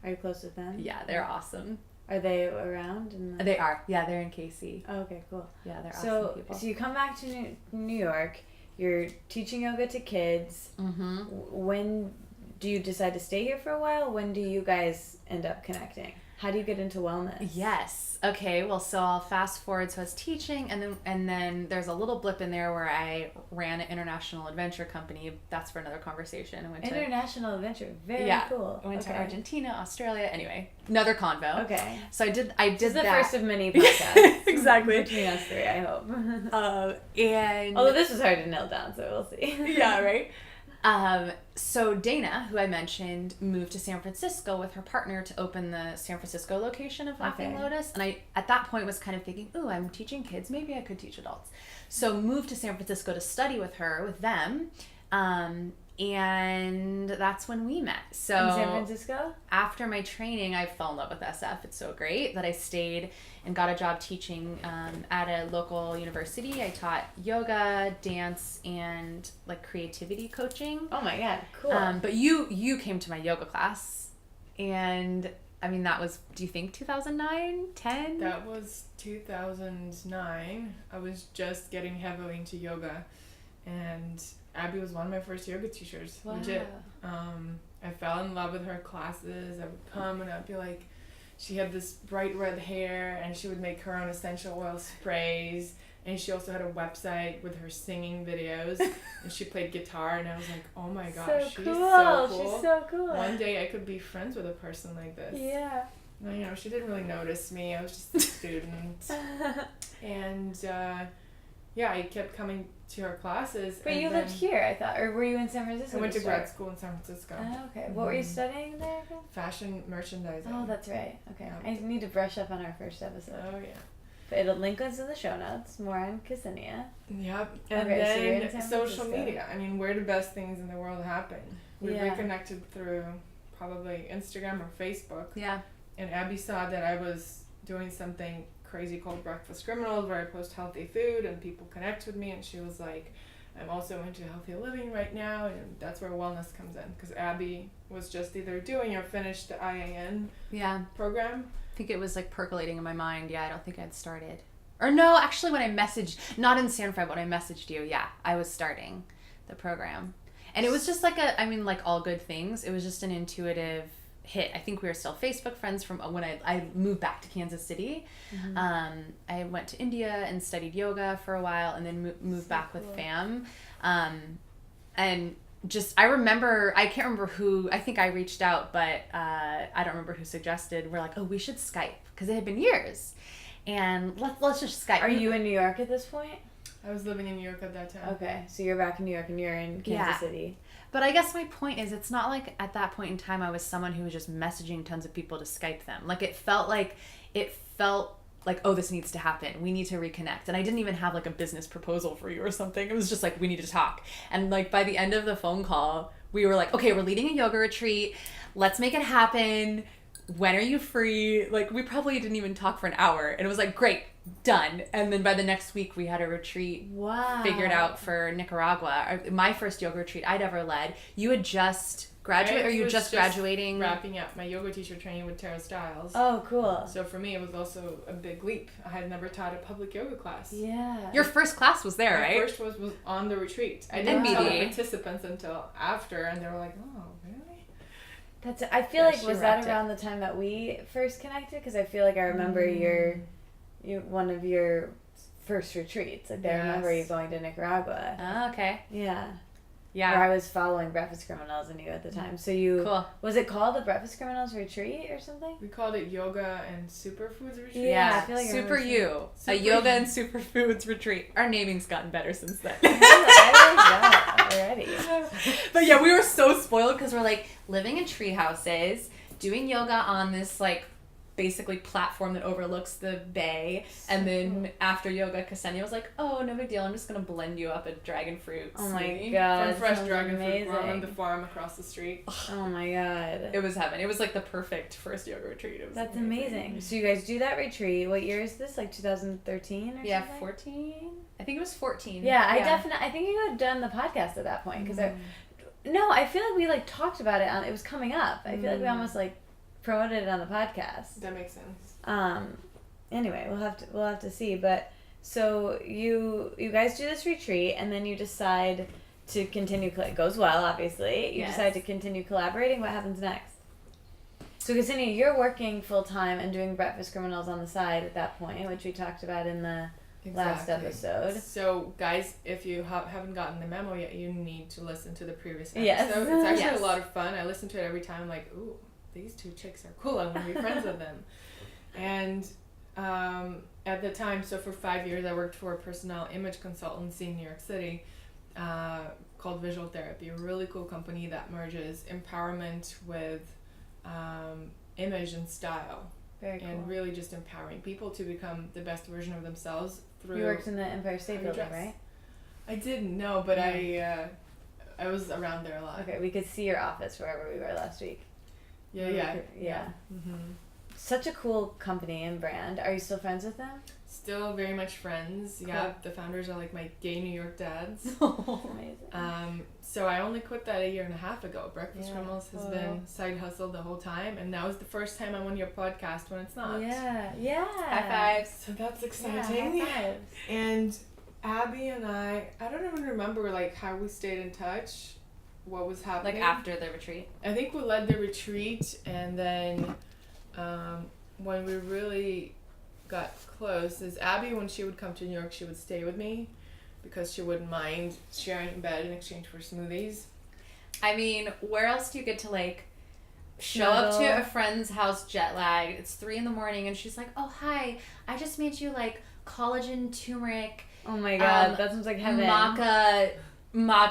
Are you close with them? Yeah, they're awesome. Are they around? They are. Yeah, they're in KC. Oh, okay, cool. Yeah, they're awesome people. So you come back to New York. You're teaching yoga to kids. Mm-hmm. When do you decide to stay here for a while? When do you guys end up connecting? How do you get into wellness? Yes. Okay. Well, so I'll fast forward. So I was teaching, and then there's a little blip in there where I ran an international adventure company. That's for another conversation. I went to international adventure. Very cool. I went to Argentina, Australia. Anyway, another convo. Okay. So I did this is that. The first of many podcasts. Exactly. Between us three, I hope. And although this was hard to nail down, so we'll see. Yeah. Right. So Dana, who I mentioned, moved to San Francisco with her partner to open the San Francisco location of Laughing Lotus. And I, at that point, was kind of thinking, ooh, I'm teaching kids. Maybe I could teach adults. So moved to San Francisco to study with them. And that's when we met. So in San Francisco? After my training, I fell in love with SF. It's so great that I stayed and got a job teaching at a local university. I taught yoga, dance, and like creativity coaching. Oh my God, cool. But you came to my yoga class, and I mean, that was, do you think 2009, 10? That was 2009. I was just getting heavily into yoga, and Abby was one of my first yoga teachers. Wow. Legit. I fell in love with her classes. I would come and I'd be like, she had this bright red hair, and she would make her own essential oil sprays. And she also had a website with her singing videos, and she played guitar, and I was like, oh my gosh, she's so cool. She's so cool. One day I could be friends with a person like this. Yeah. You know, she didn't really notice me. I was just a student. And, yeah, I kept coming to her classes. But you lived here, I thought. Or were you in San Francisco? I went to grad school in San Francisco. Oh, okay. What were you studying there again? Fashion merchandising. Oh, that's right. Okay. Yeah. I need to brush up on our first episode. Oh, yeah. But it'll link us in the show notes. More on Ksenia. Yep. And Okay, so you're in then San social Francisco. media. I mean, where the best things in the world happen. We Yeah. reconnected through probably Instagram or Facebook. Yeah. And Abby saw that I was doing something crazy called Breakfast Criminals, where I post healthy food and people connect with me. And she was like, I'm also into healthy living right now. And that's where wellness comes in. Because Abby was just either doing or finished the IAN Yeah. program. I think it was like percolating in my mind. Yeah, I don't think I'd started. Or no, actually when I messaged, not in San Fran, but when I messaged you, yeah, I was starting the program. And it was just like like all good things. It was just an intuitive hit. I think we were still Facebook friends from when I moved back to Kansas City. Mm-hmm. I went to India and studied yoga for a while and then moved back with fam. And just, I can't remember who, I think I reached out, but I don't remember who suggested. We're like, oh, we should Skype, because it had been years. And let's just Skype. Are you in New York at this point? I was living in New York at that time. Okay, so you're back in New York and you're in Kansas City. But I guess my point is, it's not like at that point in time I was someone who was just messaging tons of people to Skype them. Like it felt like, oh, this needs to happen. We need to reconnect. And I didn't even have like a business proposal for you or something. It was just like, we need to talk. And like by the end of the phone call, we were like, okay, we're leading a yoga retreat. Let's make it happen. When are you free? Like we probably didn't even talk for an hour. And it was like, great, done. And then by the next week we had a retreat figured out for Nicaragua. My first yoga retreat I'd ever led. You had just graduated, or you just graduating? Wrapping up my yoga teacher training with Tara Stiles. Oh, cool. So for me, it was also a big leap. I had never taught a public yoga class. Yeah. Your first class was there, right? My first was on the retreat. I didn't tell the MBD. participants until after, and they were like, oh, really? I feel like, she was that wrapped it. around the time that we first connected? Because I feel like I remember one of your first retreats. Like I remember you going to Nicaragua. Oh, okay. Yeah. Yeah. Or I was following Breakfast Criminals and you at the time. So you... Cool. Was it called the Breakfast Criminals Retreat or something? We called it Yoga and Superfoods Retreat. Yeah, I feel like I Super remember You. Super A yoga You. and superfoods retreat. Our naming's gotten better since then. I like that already. But yeah, we were so spoiled because we're like living in tree houses, doing yoga on this like basically platform that overlooks the bay, and then after yoga, Ksenia was like, "Oh, no big deal. I'm just gonna blend you up a dragon fruit Oh my smoothie." god. From fresh sounds dragon fruit amazing. grown on the farm across the street. Oh my god. It was heaven. It was like the perfect first yoga retreat. It was That's amazing. So you guys do that retreat. What year is this? Like 2013 or Yeah, something? 14. I think it was 14. Yeah, I think you had done the podcast at that point because I feel like we like talked about it it was coming up. I feel like we almost like promoted it on the podcast. That makes sense. Anyway, we'll have to see. But so you guys do this retreat and then you decide to continue. It goes well, obviously. You Yes. decide to continue collaborating. What happens next? So, Ksenia, you're working full time and doing Breakfast Criminals on the side at that point, which we talked about in the last episode. So, guys, if you haven't gotten the memo yet, you need to listen to the previous episode. Yes. It's actually Yes. a lot of fun. I listen to it every time. I'm like, ooh, these two chicks are cool. I want to be friends with them. And at the time, so for 5 years, I worked for a personnel image consultancy in New York City called Visual Therapy, a really cool company that merges empowerment with image and style. Very cool. And really just empowering people to become the best version of themselves through... You worked in the Empire State through Building, dress. right? I didn't know, but I was around there a lot. Okay, we could see your office wherever we were last week. Yeah. Mm-hmm. Such a cool company and brand. Are you still friends with them? Still very much friends. Cool. Yeah, the founders are like my gay New York dads. Amazing. So I only quit that 1.5 years ago. Breakfast Yeah. Criminals has Oh. been side hustle the whole time, and now is the first time I'm on your podcast when it's not. Yeah. High fives. So that's Yeah, exciting. high fives. And Abby and I don't even remember like how we stayed in touch, what was happening. Like after the retreat. I think we led the retreat, and then when we really got close is Abby, when she would come to New York, she would stay with me because she wouldn't mind sharing a bed in exchange for smoothies. I mean, where else do you get to like show up to a friend's house jet lagged? It's 3 a.m. and she's like, "Oh hi, I just made you like collagen turmeric. Oh my god, that sounds like heaven. Matcha.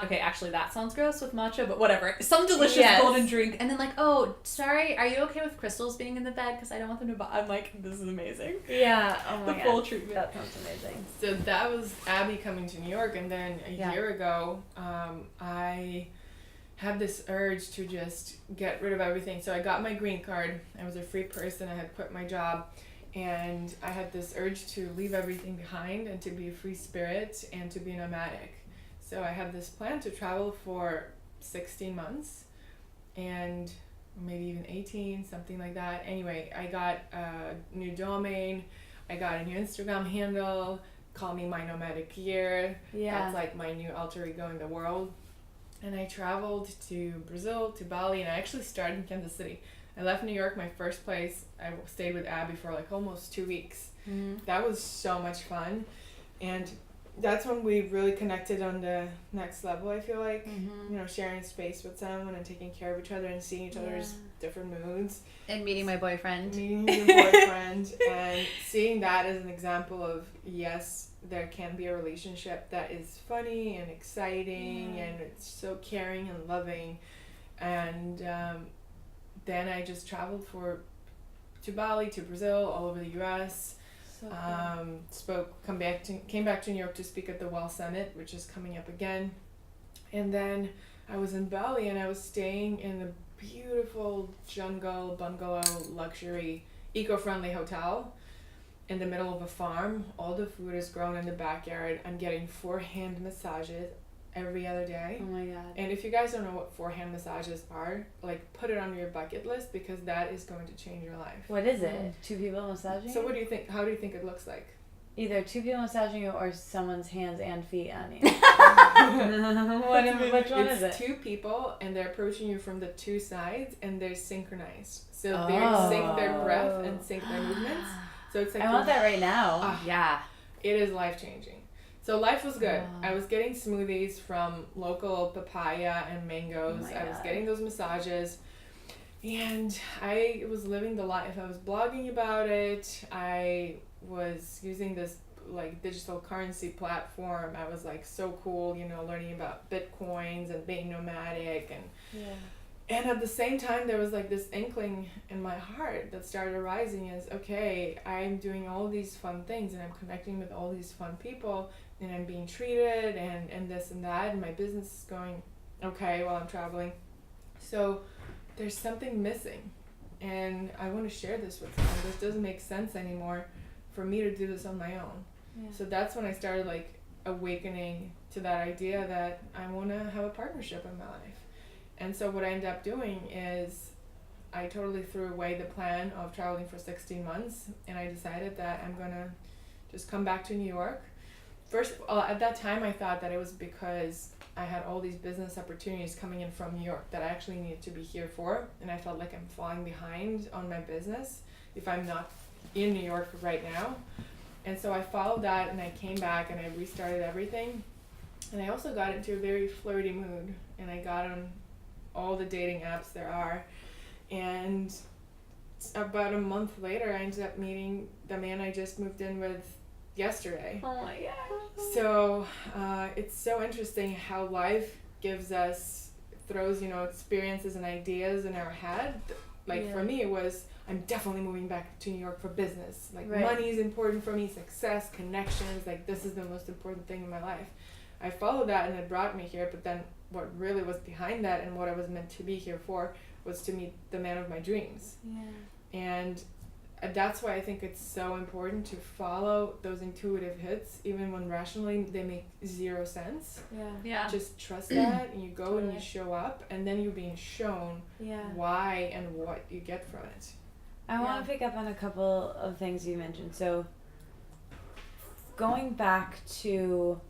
Okay, actually that sounds gross with matcha, but whatever. Some delicious golden drink." And then like, "Oh, sorry, are you okay with crystals being in the bed? Because I don't want them to." I'm like, "This is amazing." Yeah. Oh my god. The full treatment. That sounds amazing. So that was Abby coming to New York, and then a year ago, I had this urge to just get rid of everything. So I got my green card. I was a free person. I had quit my job. And I had this urge to leave everything behind and to be a free spirit and to be nomadic. So I had this plan to travel for 16 months and maybe even 18, something like that. Anyway, I got a new domain. I got a new Instagram handle. Call me My Nomadic Year. Yeah. That's like my new alter ego in the world. And I traveled to Brazil, to Bali, and I actually started in Kansas City. I left New York, my first place. I stayed with Abby for like almost 2 weeks. That was so much fun. And that's when we really connected on the next level, I feel like. You know, sharing space with someone and taking care of each other and seeing each other's different moods. And meeting my boyfriend. Meeting your boyfriend and seeing that as an example of, yes, there can be a relationship that is funny and exciting and it's so caring and loving. And then I just traveled to Bali, to Brazil, all over the U.S. So cool. Came back to New York to speak at the Well Summit, which is coming up again. And then I was in Bali and I was staying in a beautiful bungalow, luxury, eco-friendly hotel in the middle of a farm. All the food is grown in the backyard. I'm getting 4 hand massages every other day. Oh my god. And if you guys don't know what 4 hand massages are, like, put it on your bucket list because that is going to change your life. What is it? 2 people massaging So you? what do you think? How do you think it looks like? Either 2 people massaging you or someone's hands and feet on you. Which one is it? It's 2 people and they're approaching you from the 2 sides and they're synchronized. So they sync their breath and sync their movements. So it's like I want that right now. Yeah. It is life-changing. So life was good. I was getting smoothies from local papaya and mangoes. I was getting those massages. And I was living the life. I was blogging about it. I was using this like digital currency platform. I was like so cool, you know, learning about Bitcoins and being nomadic and at the same time there was like this inkling in my heart that started arising as, okay, I'm doing all these fun things and I'm connecting with all these fun people and I'm being treated and this and that and my business is going okay while I'm traveling. So there's something missing and I want to share this with someone. This doesn't make sense anymore for me to do this on my own. So that's when I started like awakening to that idea that I want to have a partnership in my life. And so what I ended up doing is I totally threw away the plan of traveling for 16 months and I decided that I'm going to just come back to New York. First, at that time I thought that it was because I had all these business opportunities coming in from New York that I actually needed to be here for, and I felt like I'm falling behind on my business if I'm not in New York right now. And so I followed that and I came back and I restarted everything. And I also got into a very flirty mood and I got on all the dating apps there are. And about a month later, I ended up meeting the man I just moved in with yesterday. Oh my god. So it's so interesting how life gives us, throws, you know, experiences and ideas in our head. Like for me, it was, I'm definitely moving back to New York for business. Like money is important for me, success, connections, like this is the most important thing in my life. I followed that and it brought me here, but then what really was behind that and what I was meant to be here for was to meet the man of my dreams. And that's why I think it's so important to follow those intuitive hits, even when rationally they make 0 sense. Just trust that and you go and you show up and then you're being shown why and what you get from it. I want to pick up on a couple of things you mentioned. So going back to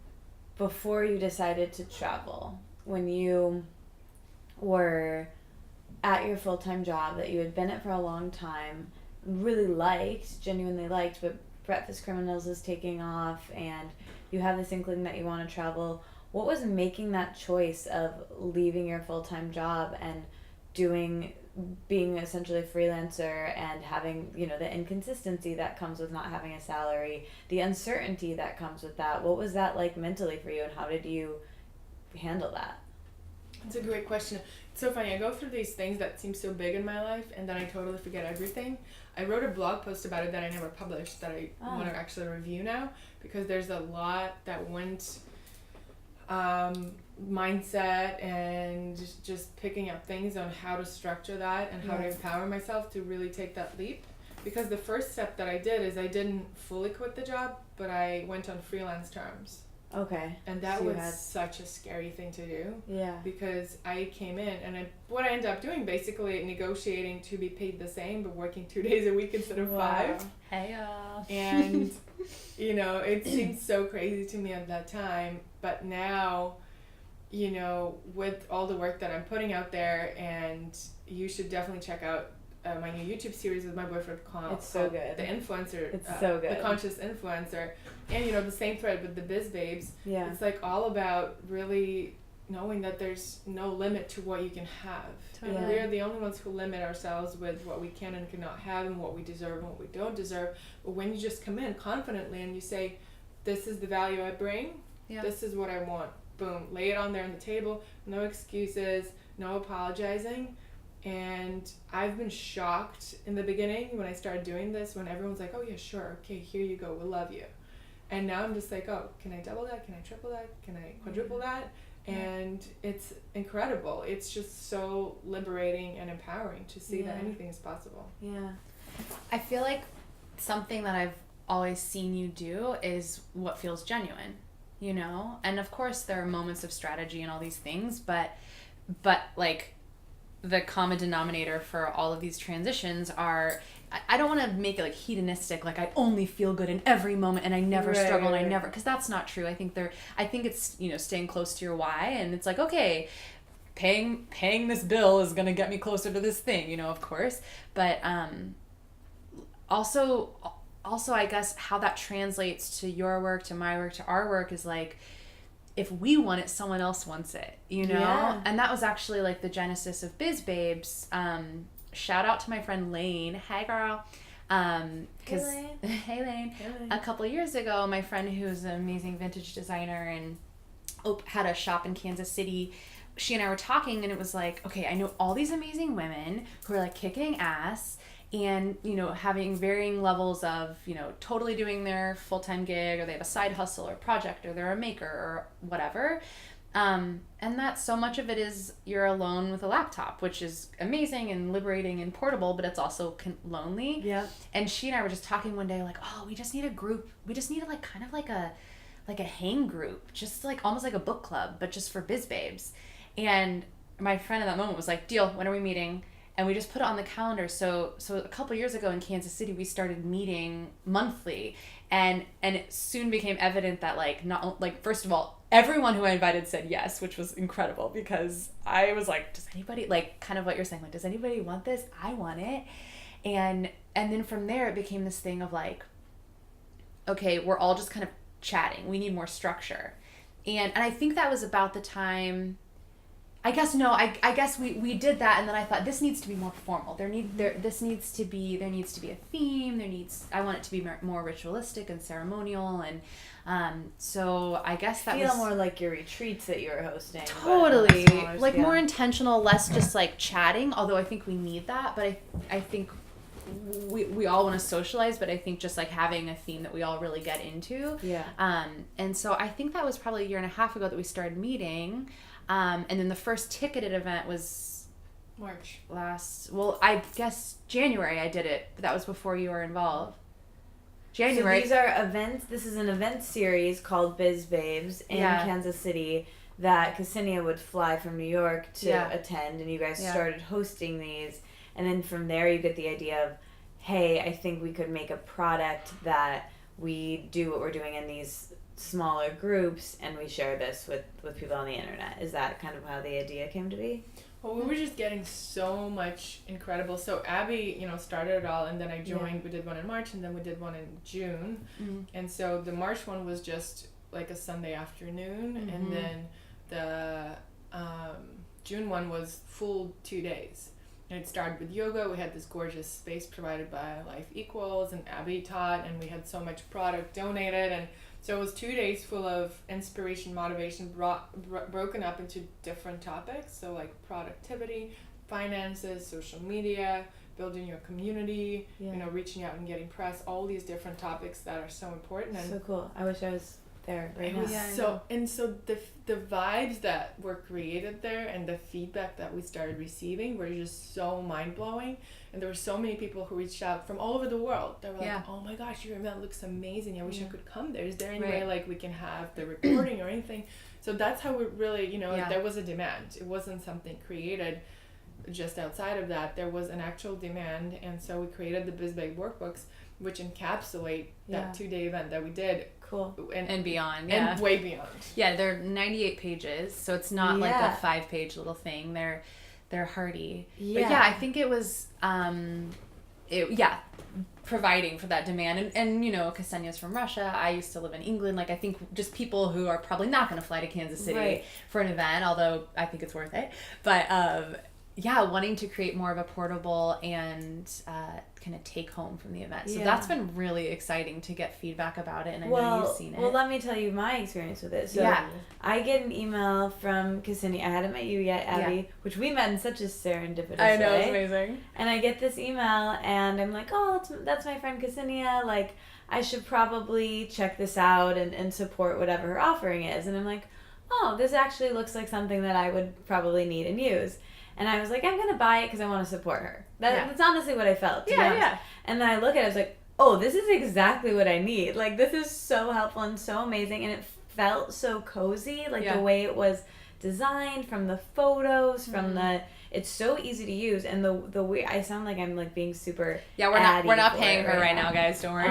before you decided to travel, when you were at your full-time job that you had been at for a long time, really genuinely liked, but Breakfast Criminals is taking off and you have this inkling that you want to travel. What was making that choice of leaving your full-time job and being essentially a freelancer and having, the inconsistency that comes with not having a salary, the uncertainty that comes with that? What was that like mentally for you, and how did you handle that? It's a great question. It's so funny. I go through these things that seem so big in my life, and then I totally forget everything. I wrote a blog post about it that I never published that I want to actually review now, because there's a lot that went mindset and just picking up things on how to structure that and how to empower myself to really take that leap. Because the first step that I did is I didn't fully quit the job, but I went on freelance terms. Okay. And that was such a scary thing to do. Yeah. Because I came in and what I ended up doing, basically negotiating to be paid the same but working 2 days a week instead of 5. Hey, and it seemed so crazy to me at that time, but now, with all the work that I'm putting out there, and you should definitely check out my new YouTube series with my boyfriend it's so good. The Influencer. It's so good. The Conscious Influencer. And, the same thread with the Biz Babes. Yeah. It's like all about really knowing that there's no limit to what you can have. Totally. And we're the only ones who limit ourselves with what we can and cannot have and what we deserve and what we don't deserve. But when you just come in confidently and you say, this is the value I bring, this is what I want, boom, lay it on there on the table, no excuses, no apologizing. And I've been shocked in the beginning when I started doing this, when everyone's like, oh yeah, sure, okay, here you go, we'll love you. And now I'm just like, oh, can I double that? Can I triple that? Can I quadruple that? And it's incredible. It's just so liberating and empowering to see that anything is possible. Yeah. I feel like something that I've always seen you do is what feels genuine, And of course there are moments of strategy and all these things, but like the common denominator for all of these transitions are, I don't want to make it like hedonistic, like I only feel good in every moment and I never struggle and I never, because that's not true. I think it's, staying close to your why, and it's like, okay, paying this bill is going to get me closer to this thing, of course. But also I guess how that translates to your work, to my work, to our work is like, if we want it, someone else wants it, Yeah. And that was actually like the genesis of Biz Babes. Shout out to my friend Lane. Hey, girl. Hey, Lane. Hey, Lane. A couple of years ago, my friend, who's an amazing vintage designer and had a shop in Kansas City, she and I were talking, and it was like, okay, I know all these amazing women who are like kicking ass and, having varying levels of, totally doing their full-time gig, or they have a side hustle or project, or they're a maker or whatever. And that so much of it is you're alone with a laptop, which is amazing and liberating and portable, but it's also lonely. Yeah. And she and I were just talking one day, like, oh, we just need a group. We just need like kind of like a hang group, just like almost like a book club, but just for Biz Babes. And my friend at that moment was like, deal, when are we meeting? And we just put it on the calendar. So a couple years ago in Kansas City, we started meeting monthly, and it soon became evident that first of all, everyone who I invited said yes, which was incredible, because I was like, does anybody, like kind of what you're saying, like, does anybody want this? I want it. And then from there it became this thing of like, okay, we're all just kind of chatting. We need more structure. And I think that was about the time. I guess we did that, and then I thought this needs to be more formal. There needs to be a theme. I want it to be more ritualistic and ceremonial, and so I guess that feel was more like your retreats that you were hosting. Totally, like more intentional, less just like chatting. Although I think we need that, but I think we all want to socialize, but I think just like having a theme that we all really get into. Yeah. And so I think that was probably a year and a half ago that we started meeting. And then the first ticketed event was March. I guess January I did it, but that was before you were involved. January. So these are events. This is an event series called Biz Babes in Kansas City that Ksenia would fly from New York to attend, and you guys started hosting these. And then from there you get the idea of, hey, I think we could make a product that we do what we're doing in these smaller groups, and we share this with people on the internet. Is that kind of how the idea came to be? Well, we were just getting so much incredible. So Abby, started it all, and then I joined. We did one in March, and then we did one in June. And so the March one was just like a Sunday afternoon, and then the June one was full 2 days. And it started with yoga. We had this gorgeous space provided by Life Equals, and Abby taught, and we had so much product donated, and so it was 2 days full of inspiration, motivation, broken up into different topics. So like productivity, finances, social media, building your community, reaching out and getting press, all these different topics that are so important. And so cool. I wish I was there right now. So the vibes that were created there and the feedback that we started receiving were just so mind-blowing. And there were so many people who reached out from all over the world. They were like, oh my gosh, your event looks amazing. I wish I could come there. Is there any way like we can have the recording or anything? So that's how we really, there was a demand. It wasn't something created just outside of that. There was an actual demand. And so we created the BizBag Workbooks, which encapsulate that 2-day event that we did. Cool. And beyond. And way beyond. Yeah, they're 98 pages. So it's not like a 5-page little thing. They're hearty. Yeah. But I think it was, providing for that demand. And Ksenia's from Russia. I used to live in England. Like, I think just people who are probably not going to fly to Kansas City for an event, although I think it's worth it. But, wanting to create more of a portable and kind of take home from the event. So that's been really exciting to get feedback about it, and I know you've seen it. Well, let me tell you my experience with it. So I get an email from Ksenia. I hadn't met you yet, Abby, which we met in such a serendipitous way. I know, it's amazing. And I get this email, and I'm like, oh, that's my friend Ksenia. Like, I should probably check this out and support whatever her offering is. And I'm like, oh, this actually looks like something that I would probably need and use. And I was like, I'm going to buy it because I want to support her. That's honestly what I felt, to be honest. And then I look at it, I was like, oh, this is exactly what I need. Like, this is so helpful and so amazing. And it felt so cozy, like the way it was designed, from the photos, from the... It's so easy to use. And the way... I sound like I'm, like, being super we're not paying her right now, guys. Don't worry.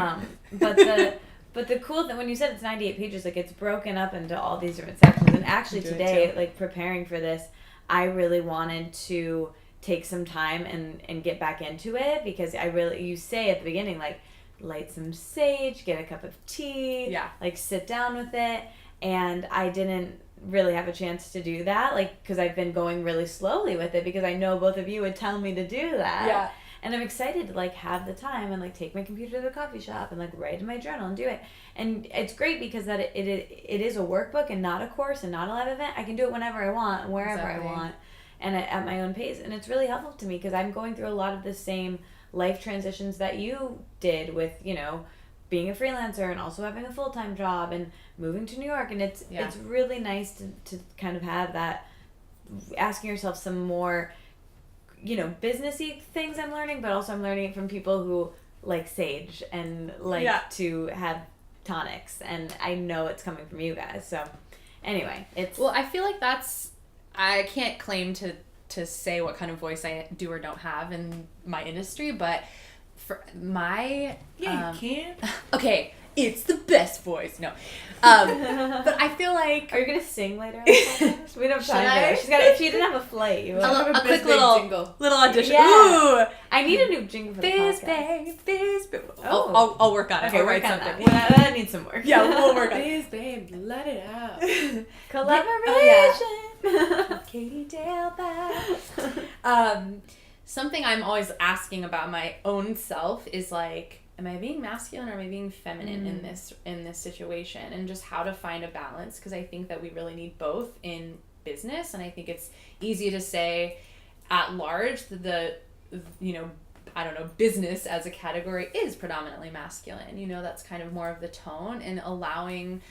But the cool thing, when you said it's 98 pages, like, it's broken up into all these different sections. And actually today, like, preparing for this, I really wanted to take some time and get back into it, because you say at the beginning, like, light some sage, get a cup of tea, like, sit down with it. And I didn't really have a chance to do that, like, because I've been going really slowly with it, because I know both of you would tell me to do that. Yeah. And I'm excited to, like, have the time and, like, take my computer to the coffee shop and, like, write in my journal and do it. And it's great because that it is a workbook and not a course and not a live event. I can do it whenever I want and wherever I want, and at my own pace. And it's really helpful to me because I'm going through a lot of the same life transitions that you did with, being a freelancer and also having a full-time job and moving to New York. And it's really nice to kind of have that, asking yourself some more, businessy things I'm learning, but also I'm learning it from people who like sage and like to have tonics, and I know it's coming from you guys. So anyway, I feel like I can't claim to say what kind of voice I do or don't have in my industry, but for my you can. Okay, it's the best voice. No, but I feel like. Are you gonna sing later on the podcast? We don't have time for that. She didn't have a flight. You a quick little audition. Yeah. Ooh, I need a new jingle for the podcast. Biz babe. I'll work on it. Okay, I'll write something. That needs some work. Yeah, we'll work on it. Biz babe, let it out. Collaboration. Katie Dalebout. Something I'm always asking about my own self is like, am I being masculine or am I being feminine in this situation, and just how to find a balance, because I think that we really need both in business. And I think it's easy to say at large that business as a category is predominantly masculine. That's kind of more of the tone, and allowing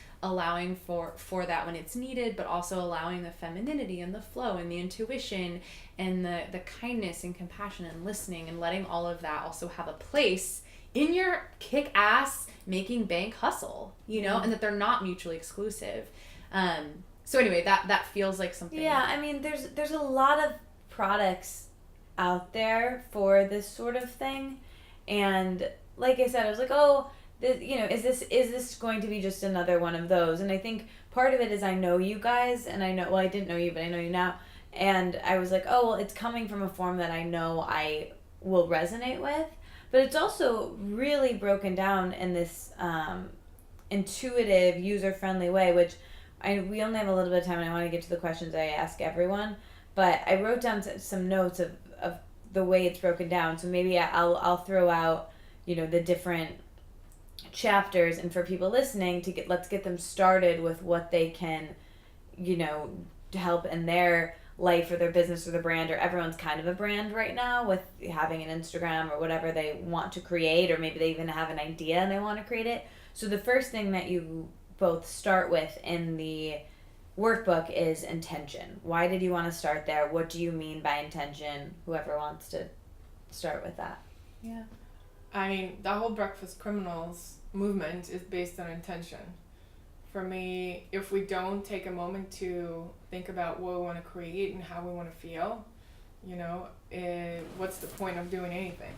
for that when it's needed, but also allowing the femininity and the flow and the intuition and the kindness and compassion and listening, and letting all of that also have a place in your kick-ass making bank hustle, and that they're not mutually exclusive. So anyway, that feels like something. Yeah, I mean, there's a lot of products out there for this sort of thing, and like I said, I was like, oh, is this going to be just another one of those? And I think part of it is I know you guys, and I didn't know you, but I know you now, And I was like, oh, well, it's coming from a form that I know I will resonate with. But it's also really broken down in this intuitive, user-friendly way, which we only have a little bit of time, and I want to get to the questions I ask everyone. But I wrote down some notes of the way it's broken down. So maybe I'll throw out, the different chapters, and for people listening let's get them started with what they can, help in their life or their business or the brand, or everyone's kind of a brand right now with having an Instagram or whatever they want to create, or maybe they even have an idea and they want to create it. So the first thing that you both start with in the workbook is intention. Why did you want to start there? What do you mean by intention? Whoever wants to start with that. Yeah. I mean, the whole Breakfast Criminals movement is based on intention. For me, if we don't take a moment to think about what we want to create and how we want to feel, what's the point of doing anything?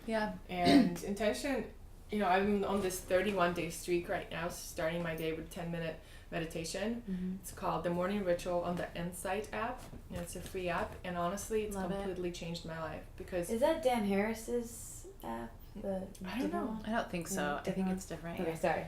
Yeah. And intention, I'm on this 31-day streak right now, starting my day with 10-minute meditation. Mm-hmm. It's called The Morning Ritual on the Insight app. It's a free app, and honestly, it's completely changed my life because... Is that Dan Harris's app? I don't know. I don't think so. I think it's different. Okay, sorry.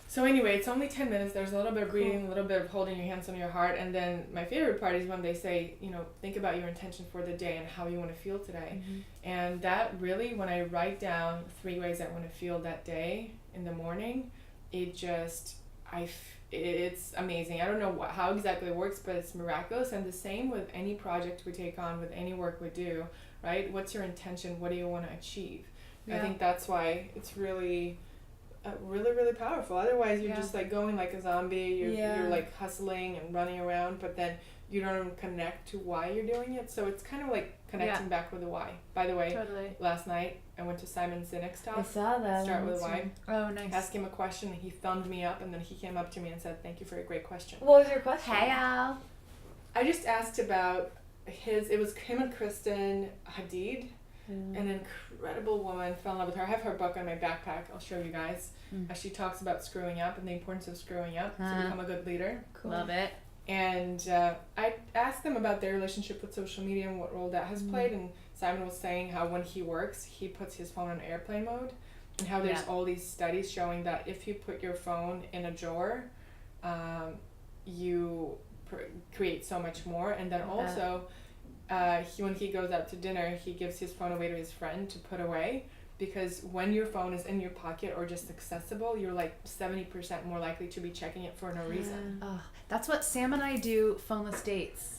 So anyway, it's only 10 minutes. There's a little bit of breathing, a little bit of holding your hands on your heart, and then my favorite part is when they say, think about your intention for the day and how you want to feel today. Mm-hmm. And that really, when I write down 3 ways I want to feel that day in the morning, it's amazing. I don't know how exactly it works, but it's miraculous. And the same with any project we take on, with any work we do, right? What's your intention? What do you want to achieve? Yeah. I think that's why it's really... really, really powerful. Otherwise, you're just like going like a zombie. You're like hustling and running around, but then you don't connect to why you're doing it. So it's kind of like connecting back with the why. By the way, last night I went to Simon Sinek's talk. I saw that. Start with a why. Oh, nice. Ask him a question, and he thumbed me up, and then he came up to me and said, "Thank you for a great question." What was your question? Hey, Al. I just asked about it was him and Kristen Hadid. An incredible woman, fell in love with her. I have her book on my backpack. I'll show you guys. She talks about screwing up and the importance of screwing up to become a good leader. Cool. Love it. And I asked them about their relationship with social media and what role that has played. And Simon was saying how when he works, he puts his phone on airplane mode, and how there's all these studies showing that if you put your phone in a drawer, you create so much more. And then also... when he goes out to dinner, he gives his phone away to his friend to put away, because when your phone is in your pocket or just accessible, you're like 70% more likely to be checking it for no reason. Oh, that's what Sam and I do phoneless dates.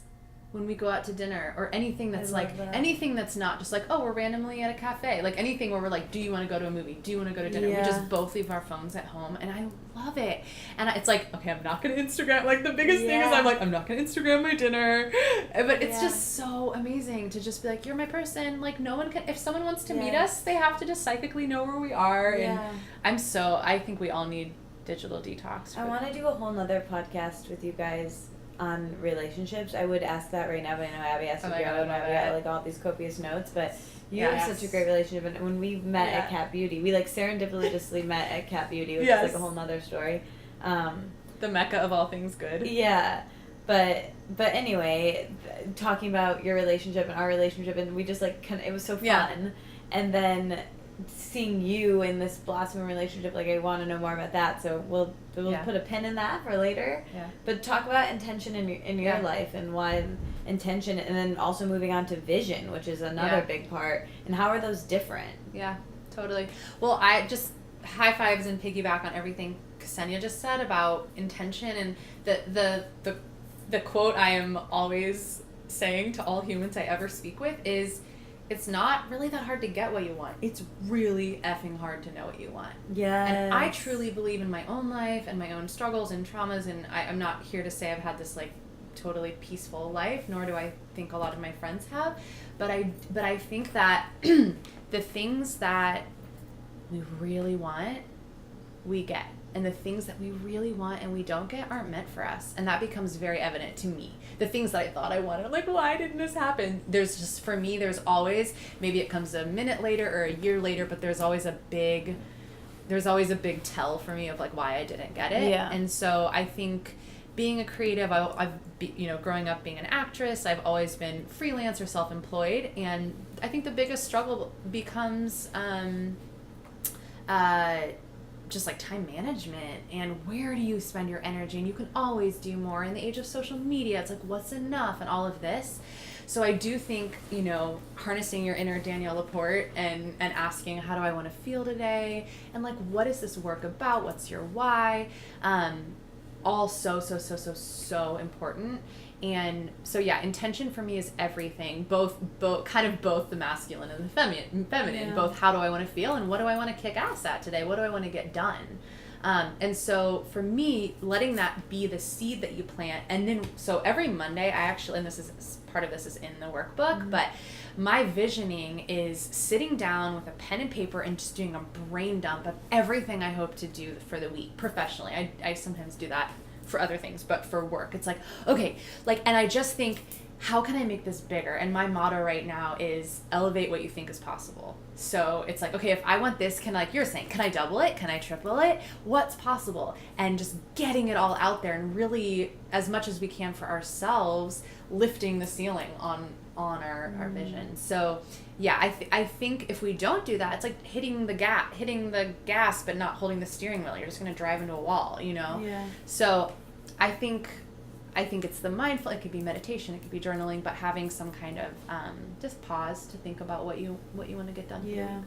When we go out to dinner or anything that's anything that's not just like, oh, we're randomly at a cafe, like anything where we're like, do you want to go to a movie? Do you want to go to dinner? We just both leave our phones at home, and I love it. And it's like, okay, I'm not going to Instagram. Like the biggest thing is I'm not going to Instagram my dinner. But it's just so amazing to just be like, you're my person. Like no one can, if someone wants to meet us, they have to just psychically know where we are. And I think we all need digital detox. I want to do a whole nother podcast with you guys on relationships. I would ask that right now, but I know Abby asked if you have like all these copious notes, but you have such a great relationship. And when we met at Cat Beauty, we like serendipitously met at Cat Beauty, which is like a whole nother story. The mecca of all things good. Yeah. But anyway, talking about your relationship and our relationship, and we just like it was so fun. Yeah. And then seeing you in this blossoming relationship, like I want to know more about that. So we'll put a pin in that for later. Yeah. But talk about intention in your life, and why intention, and then also moving on to vision, which is another big part. And how are those different? Yeah, totally. Well, I just high fives and piggyback on everything Ksenia just said about intention, and the quote I am always saying to all humans I ever speak with is, it's not really that hard to get what you want. It's really effing hard to know what you want. Yeah. And I truly believe in my own life and my own struggles and traumas, and I'm not here to say I've had this like totally peaceful life, nor do I think a lot of my friends have. But I think that the things that we really want, we get. And the things that we really want and we don't get aren't meant for us. And that becomes very evident to me. The things that I thought I wanted, I'm like, why didn't this happen? There's just, for me, there's always, maybe it comes a minute later or a year later, but there's always a big tell for me of like why I didn't get it. Yeah. And so I think being a creative, growing up being an actress, I've always been freelance or self-employed, and I think the biggest struggle becomes just like time management and where do you spend your energy, and you can always do more in the age of social media. It's like, what's enough and all of this. So I do think, harnessing your inner Danielle Laporte and asking, how do I want to feel today? And like, what is this work about? What's your why? All so important. And so, yeah, intention for me is everything, both the masculine and the feminine, both how do I want to feel and what do I want to kick ass at today? What do I want to get done? And so for me, letting that be the seed that you plant. And then, so every Monday and this is part of this is in the workbook, but my visioning is sitting down with a pen and paper and just doing a brain dump of everything I hope to do for the week professionally. I sometimes do that for other things, but for work, it's like, okay, and I just think, how can I make this bigger? And my motto right now is elevate what you think is possible. So it's like, okay, if I want this, like you're saying, can I double it? Can I triple it? What's possible? And just getting it all out there and really, as much as we can for ourselves, lifting the ceiling on our vision. So yeah, I think if we don't do that, it's like hitting the gas, but not holding the steering wheel. You're just going to drive into a wall, Yeah. So I think it's the mindful, it could be meditation, it could be journaling, but having some kind of just pause to think about what you want to get done. Yeah.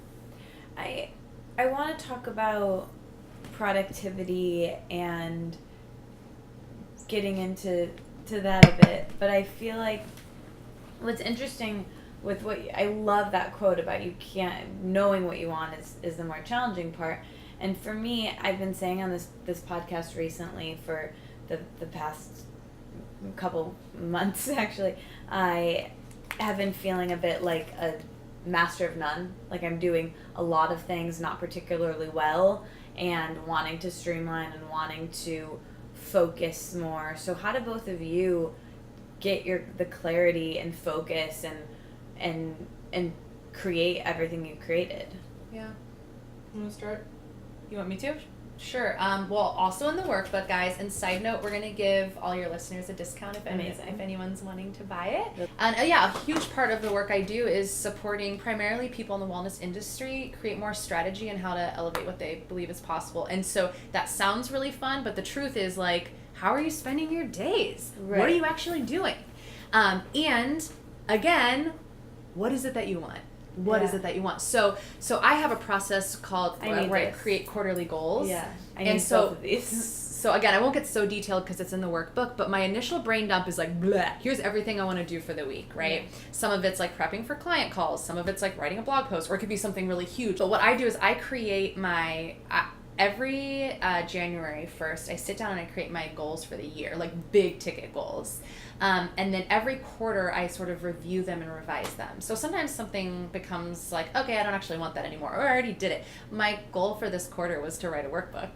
I want to talk about productivity and getting into that a bit, but I feel like what's interesting with I love that quote about knowing what you want is the more challenging part. And for me, I've been saying on this podcast recently for the past couple months, actually, I have been feeling a bit like a master of none. Like I'm doing a lot of things not particularly well and wanting to streamline and wanting to focus more. So how do both of you get the clarity and focus and create everything you created? Yeah. You want to start? You want me to? Sure. Well, also in the workbook, guys, and side note, we're going to give all your listeners a discount if anyone's wanting to buy it. And a huge part of the work I do is supporting primarily people in the wellness industry create more strategy and how to elevate what they believe is possible. And so that sounds really fun, but the truth is, like, how are you spending your days? Right. What are you actually doing? And again, what is it that you want? What is it that you want? So I have a process called where I create quarterly goals. Yeah, I need both of these. So again, I won't get so detailed because it's in the workbook, but my initial brain dump is like, bleh, here's everything I want to do for the week, right? Yeah. Some of it's like prepping for client calls. Some of it's like writing a blog post, or it could be something really huge. But what I do is I create my... every January 1st, I sit down and I create my goals for the year, like big ticket goals. And then every quarter, I sort of review them and revise them. So sometimes something becomes like, okay, I don't actually want that anymore, or I already did it. My goal for this quarter was to write a workbook.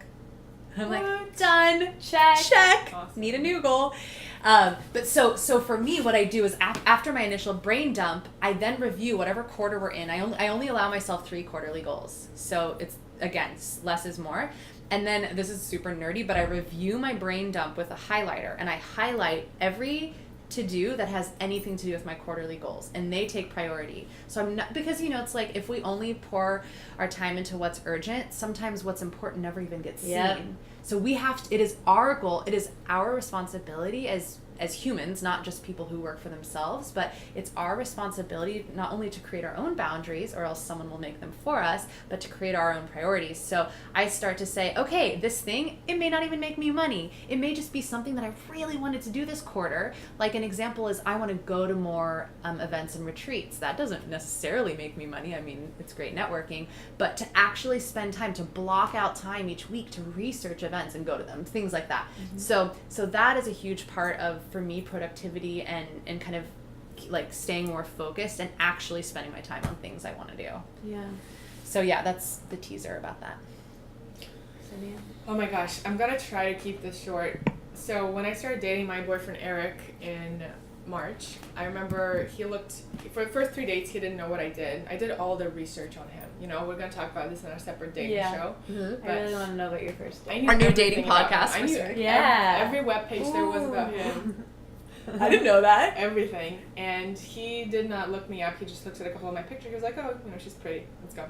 I'm like, done, check. Awesome. Need a new goal. But so for me, what I do is after my initial brain dump, I then review whatever quarter we're in. I only allow myself 3 quarterly goals. So it's, again, less is more. And then, this is super nerdy, but I review my brain dump with a highlighter, and I highlight every to-do that has anything to do with my quarterly goals, and they take priority. So I'm not, because, it's like, if we only pour our time into what's urgent, sometimes what's important never even gets seen. Yep. So we have to, it is our goal, it is our responsibility as humans, not just people who work for themselves, but it's our responsibility not only to create our own boundaries, or else someone will make them for us, but to create our own priorities. So I start to say, okay, this thing, it may not even make me money. It may just be something that I really wanted to do this quarter. Like an example is I want to go to more events and retreats. That doesn't necessarily make me money. I mean, it's great networking, but to actually spend time, to block out time each week to research events and go to them, things like that. Mm-hmm. So that is a huge part of, for me, productivity and kind of like staying more focused and actually spending my time on things I want to do. Yeah. So yeah, that's the teaser about that. Oh my gosh, I'm gonna try to keep this short. So when I started dating my boyfriend Eric in March. I remember for the first 3 dates, he didn't know what I did. I did all the research on him. You know, we're going to talk about this in our separate dating show. Mm-hmm. I really want to know about your first date. I knew Our new everything dating about him. podcast. I knew every webpage there was about him. I didn't know that. Everything. And he did not look me up. He just looked at a couple of my pictures. He was like, oh, you know, she's pretty. Let's go.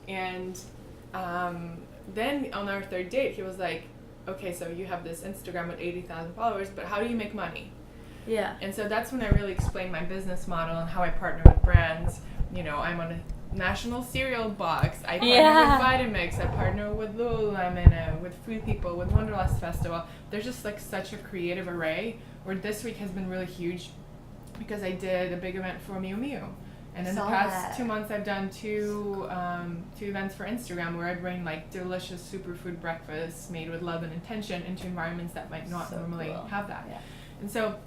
And then on our third date, he was like, okay, so you have this Instagram with 80,000 followers, but how do you make money? Yeah. And so that's when I really explained my business model and how I partner with brands. You know, I'm on a national cereal box. I partner with Vitamix. I partner with Lululemon, with Food People, with Wanderlust Festival. There's just like such a creative array. Where this week has been really huge because I did a big event for Miu Miu. And in the past 2 months, I've done two events for Instagram where I bring like delicious superfood breakfasts made with love and intention into environments that might not normally have that. Yeah. And so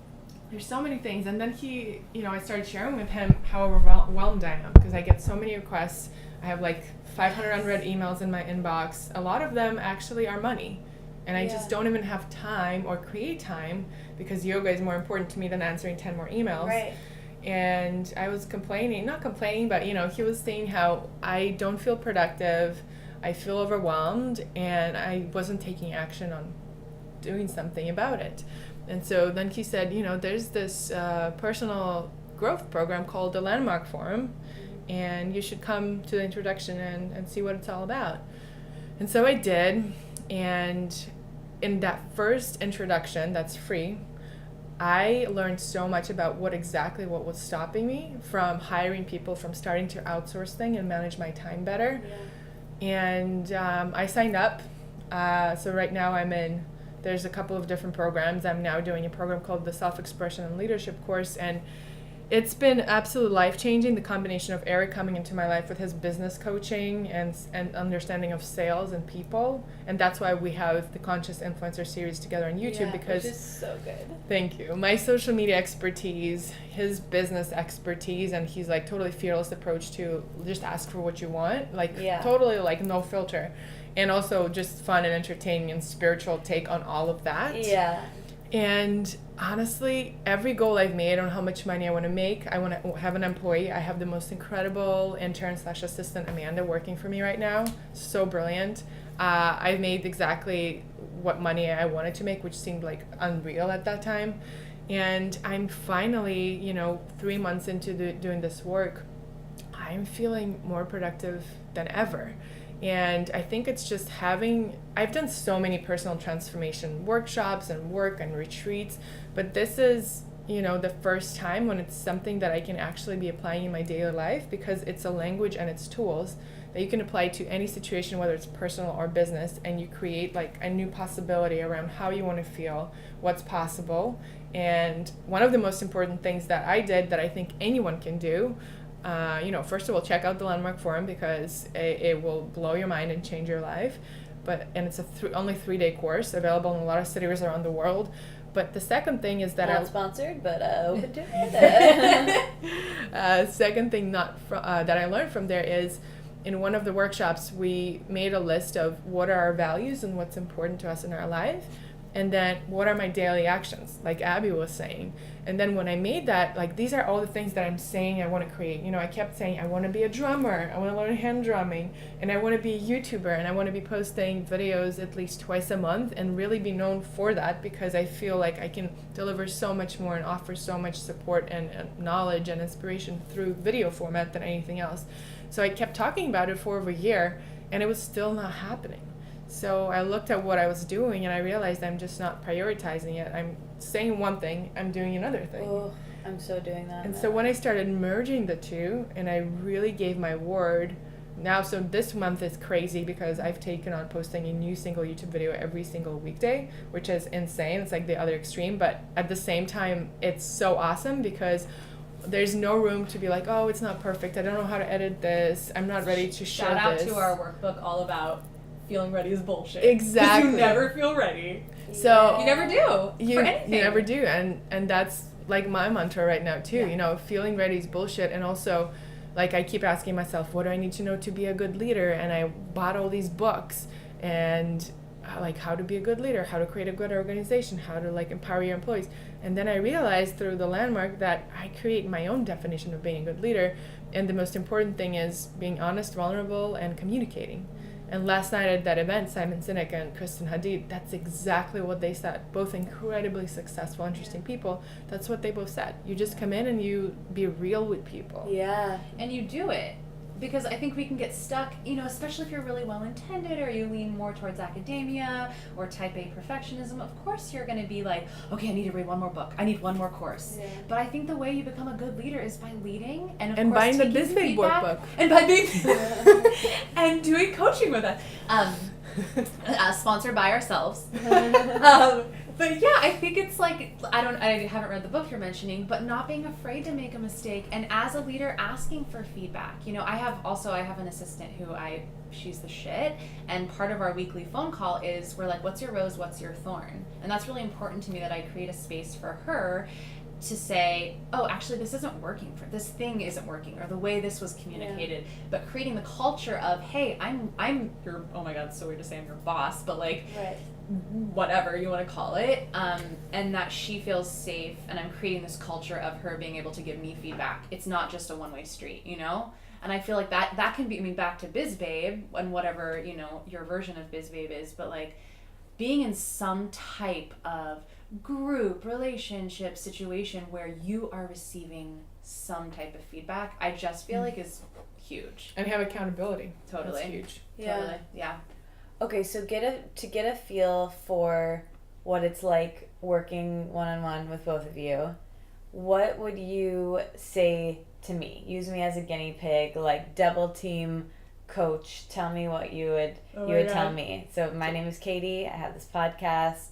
there's so many things. And then he, you know, I started sharing with him how overwhelmed I am because I get so many requests. I have like 500 unread emails in my inbox. A lot of them actually are money. And I just don't even have time or create time because yoga is more important to me than answering 10 more emails. Right. And I was not complaining, but, you know, he was saying how I don't feel productive, I feel overwhelmed, and I wasn't taking action on doing something about it. And so then he said, you know, there's this personal growth program called the Landmark Forum, and you should come to the introduction and see what it's all about. And so I did, and in that first introduction that's free, I learned so much about what was stopping me from hiring people, from starting to outsource things and manage my time better. Yeah. And I signed up. So right now there's a couple of different programs. I'm now doing a program called the Self-Expression and Leadership course. And it's been absolutely life-changing, the combination of Eric coming into my life with his business coaching and understanding of sales and people. And that's why we have the Conscious Influencer series together on YouTube, because which is so good. Thank you. My social media expertise, his business expertise, and he's like totally fearless approach to just ask for what you want. Like totally like no filter. And also just fun and entertaining and spiritual take on all of that. Yeah. And honestly, every goal I've made on how much money I want to make, I want to have an employee. I have the most incredible intern/assistant, Amanda, working for me right now. So brilliant. I've made exactly what money I wanted to make, which seemed like unreal at that time. And I'm finally, 3 months into doing this work, I'm feeling more productive than ever. And I think it's just I've done so many personal transformation workshops and work and retreats, but this is, the first time when it's something that I can actually be applying in my daily life, because it's a language and it's tools that you can apply to any situation, whether it's personal or business, and you create like a new possibility around how you want to feel, what's possible. And one of the most important things that I did that I think anyone can do, first of all, check out the Landmark Forum, because it will blow your mind and change your life. And it's only 3-day course available in a lot of cities around the world. But the second thing is that not sponsored, but open to it. Second thing that I learned from there is, in one of the workshops, we made a list of what are our values and what's important to us in our life. And then what are my daily actions, like Abby was saying. And then when I made that, like, these are all the things that I'm saying I want to create. I kept saying I want to be a drummer, I want to learn hand drumming, and I want to be a YouTuber, and I want to be posting videos at least twice a month and really be known for that, because I feel like I can deliver so much more and offer so much support and knowledge and inspiration through video format than anything else. So I kept talking about it for over a year, and it was still not happening. So I looked at what I was doing, and I realized I'm just not prioritizing it. I'm saying one thing, I'm doing another thing. Oh, I'm so doing that. And so when I started merging the two, and I really gave my word, so this month is crazy because I've taken on posting a new single YouTube video every single weekday, which is insane. It's like the other extreme, but at the same time, it's so awesome because there's no room to be like, oh, it's not perfect, I don't know how to edit this, I'm not ready to share this. Shout out to our workbook all about feeling ready is bullshit. Exactly. You never feel ready. So you never do. You never do, and that's like my mantra right now too. Yeah. Feeling ready is bullshit, and also, like, I keep asking myself, what do I need to know to be a good leader? And I bought all these books, and like how to be a good leader, how to create a good organization, how to like empower your employees. And then I realized through the landmark that I create my own definition of being a good leader. And the most important thing is being honest, vulnerable, and communicating. And last night at that event, Simon Sinek and Kristen Hadid, that's exactly what they said. Both incredibly successful, interesting people. That's what they both said. You just come in and you be real with people. Yeah. And you do it. Because I think we can get stuck, especially if you're really well-intended or you lean more towards academia or type A perfectionism. Of course you're going to be like, okay, I need to read one more book. I need one more course. Yeah. But I think the way you become a good leader is by leading and, of course, buying the BizBabe workbook. And by being and doing coaching with us. Sponsored by ourselves. But yeah, I think it's like, I haven't read the book you're mentioning, but not being afraid to make a mistake, and as a leader, asking for feedback. I have an assistant who she's the shit, and part of our weekly phone call is, we're like, what's your rose, what's your thorn? And that's really important to me, that I create a space for her to say, oh, actually, this thing isn't working, or the way this was communicated. Yeah. But creating the culture of, hey, I'm your, oh my god, it's so weird to say I'm your boss, but like, right. Whatever you want to call it, and that she feels safe, and I'm creating this culture of her being able to give me feedback. It's not just a one-way street, And I feel like that can be, back to BizBabe and whatever, your version of BizBabe is, but like being in some type of group relationship situation where you are receiving some type of feedback, I just feel like is huge. And have accountability. Totally. That's huge. Yeah. Totally. Yeah. Okay, so to get a feel for what it's like working one-on-one with both of you, what would you say to me? Use me as a guinea pig, like double team coach. Tell me what you would tell me. So my name is Katie. I have this podcast.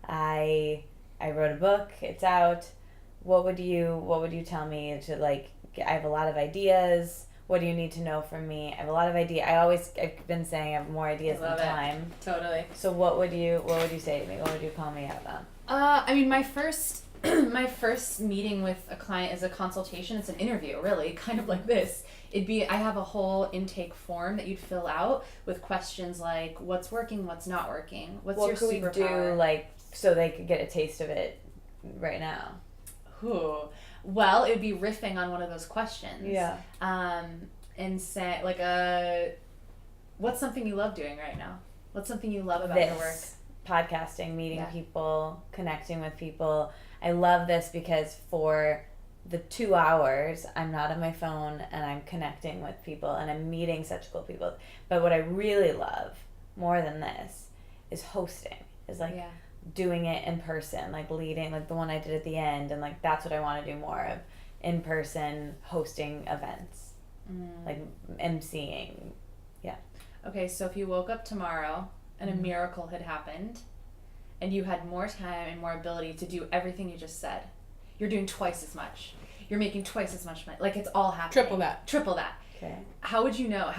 I wrote a book. It's out. What would you tell me to, like, I have a lot of ideas. What do you need to know from me? I have a lot of ideas. I've been saying I have more ideas than time. Totally. So what would you say to me? What would you call me out on? My first meeting with a client is a consultation. It's an interview, really, kind of like this. I have a whole intake form that you'd fill out with questions like, what's working, what's not working, what's your superpower? What could we do, like, so they could get a taste of it right now? Ooh. Well, it would be riffing on one of those questions. Yeah. And say, like, what's something you love doing right now? What's something you love about your work? Podcasting, meeting people, connecting with people. I love this because for the 2 hours, I'm not on my phone and I'm connecting with people and I'm meeting such cool people. But what I really love more than this is hosting. Is like doing it in person, like leading, like the one I did at the end, and like that's what I want to do more of, in person, hosting events, like emceeing. Yeah. Okay, so if you woke up tomorrow and a miracle had happened, and you had more time and more ability to do everything you just said, you're doing twice as much. You're making twice as much money. Like, it's all happening. Triple that. Okay. How would you know?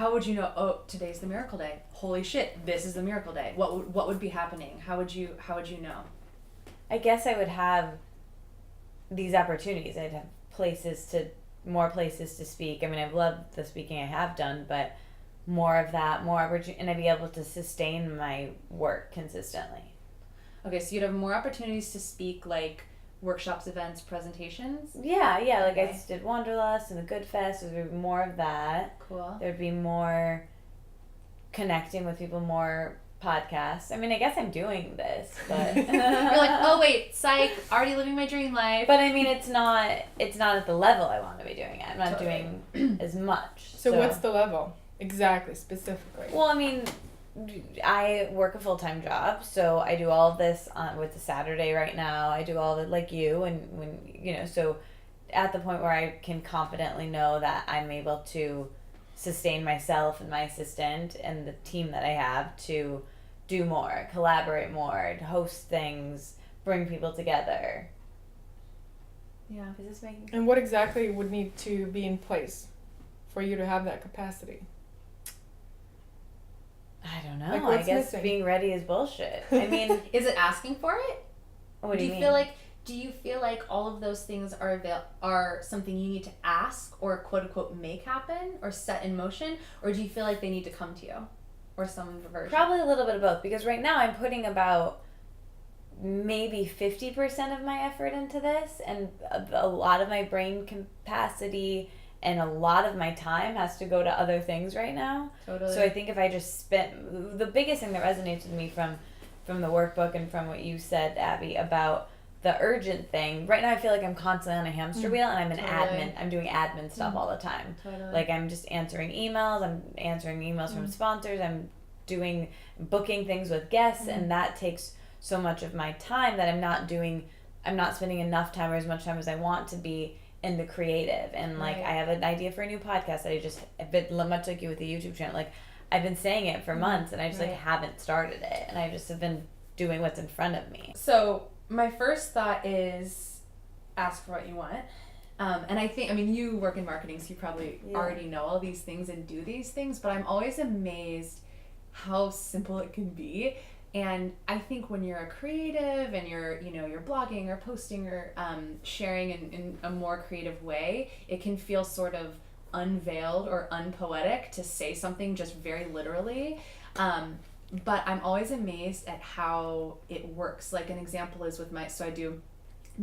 Oh, today's the miracle day. Holy shit, this is the miracle day. What would be happening? How would you know? I guess I would have these opportunities. I'd have more places to speak. I mean, I've loved the speaking I have done, but more of that, more opportunity, and I'd be able to sustain my work consistently. Okay, so you'd have more opportunities to speak, like workshops, events, presentations? Yeah, like I just did Wanderlust and the Good Fest. There would be more of that. Cool. There'd be more connecting with people, more podcasts. I mean, I guess I'm doing this, but you're like, oh wait, psych, already living my dream life. But I mean, it's not at the level I want to be doing it. I'm not doing as much. So what's the level exactly, specifically? Well, I mean, I work a full-time job, so I do all of this with the Saturday right now. I do all of it like you, and when so at the point where I can confidently know that I'm able to sustain myself and my assistant and the team that I have to do more, collaborate more, host things, bring people together. Yeah. Is this making sense? And what exactly would need to be in place for you to have that capacity? I don't know. Like, I guess missing? Being ready is bullshit. I mean, is it asking for it? What do you mean? Do you feel like all of those things are something you need to ask or quote unquote make happen or set in motion, or do you feel like they need to come to you, or some version? Probably a little bit of both, because right now I'm putting about maybe 50% of my effort into this, and a lot of my brain capacity and a lot of my time has to go to other things right now. Totally. So I think if I just spent, the biggest thing that resonates with me from the workbook and from what you said, Abby, about the urgent thing, right now I feel like I'm constantly on a hamster wheel, and I'm an admin. I'm doing admin stuff all the time. Totally. Like, I'm just answering emails, from sponsors, I'm booking things with guests, and that takes so much of my time that I'm not spending enough time or as much time as I want to be in the creative. And like, I have an idea for a new podcast that I've been much like you with the YouTube channel. Like, I've been saying it for months, and I just like haven't started it, and I just have been doing what's in front of me. So my first thought is ask for what you want. And I think, you work in marketing, so you probably already know all these things and do these things, but I'm always amazed how simple it can be. And I think when you're a creative and you're blogging or posting or sharing in a more creative way, it can feel sort of unveiled or unpoetic to say something just very literally. But I'm always amazed at how it works. Like, an example is so I do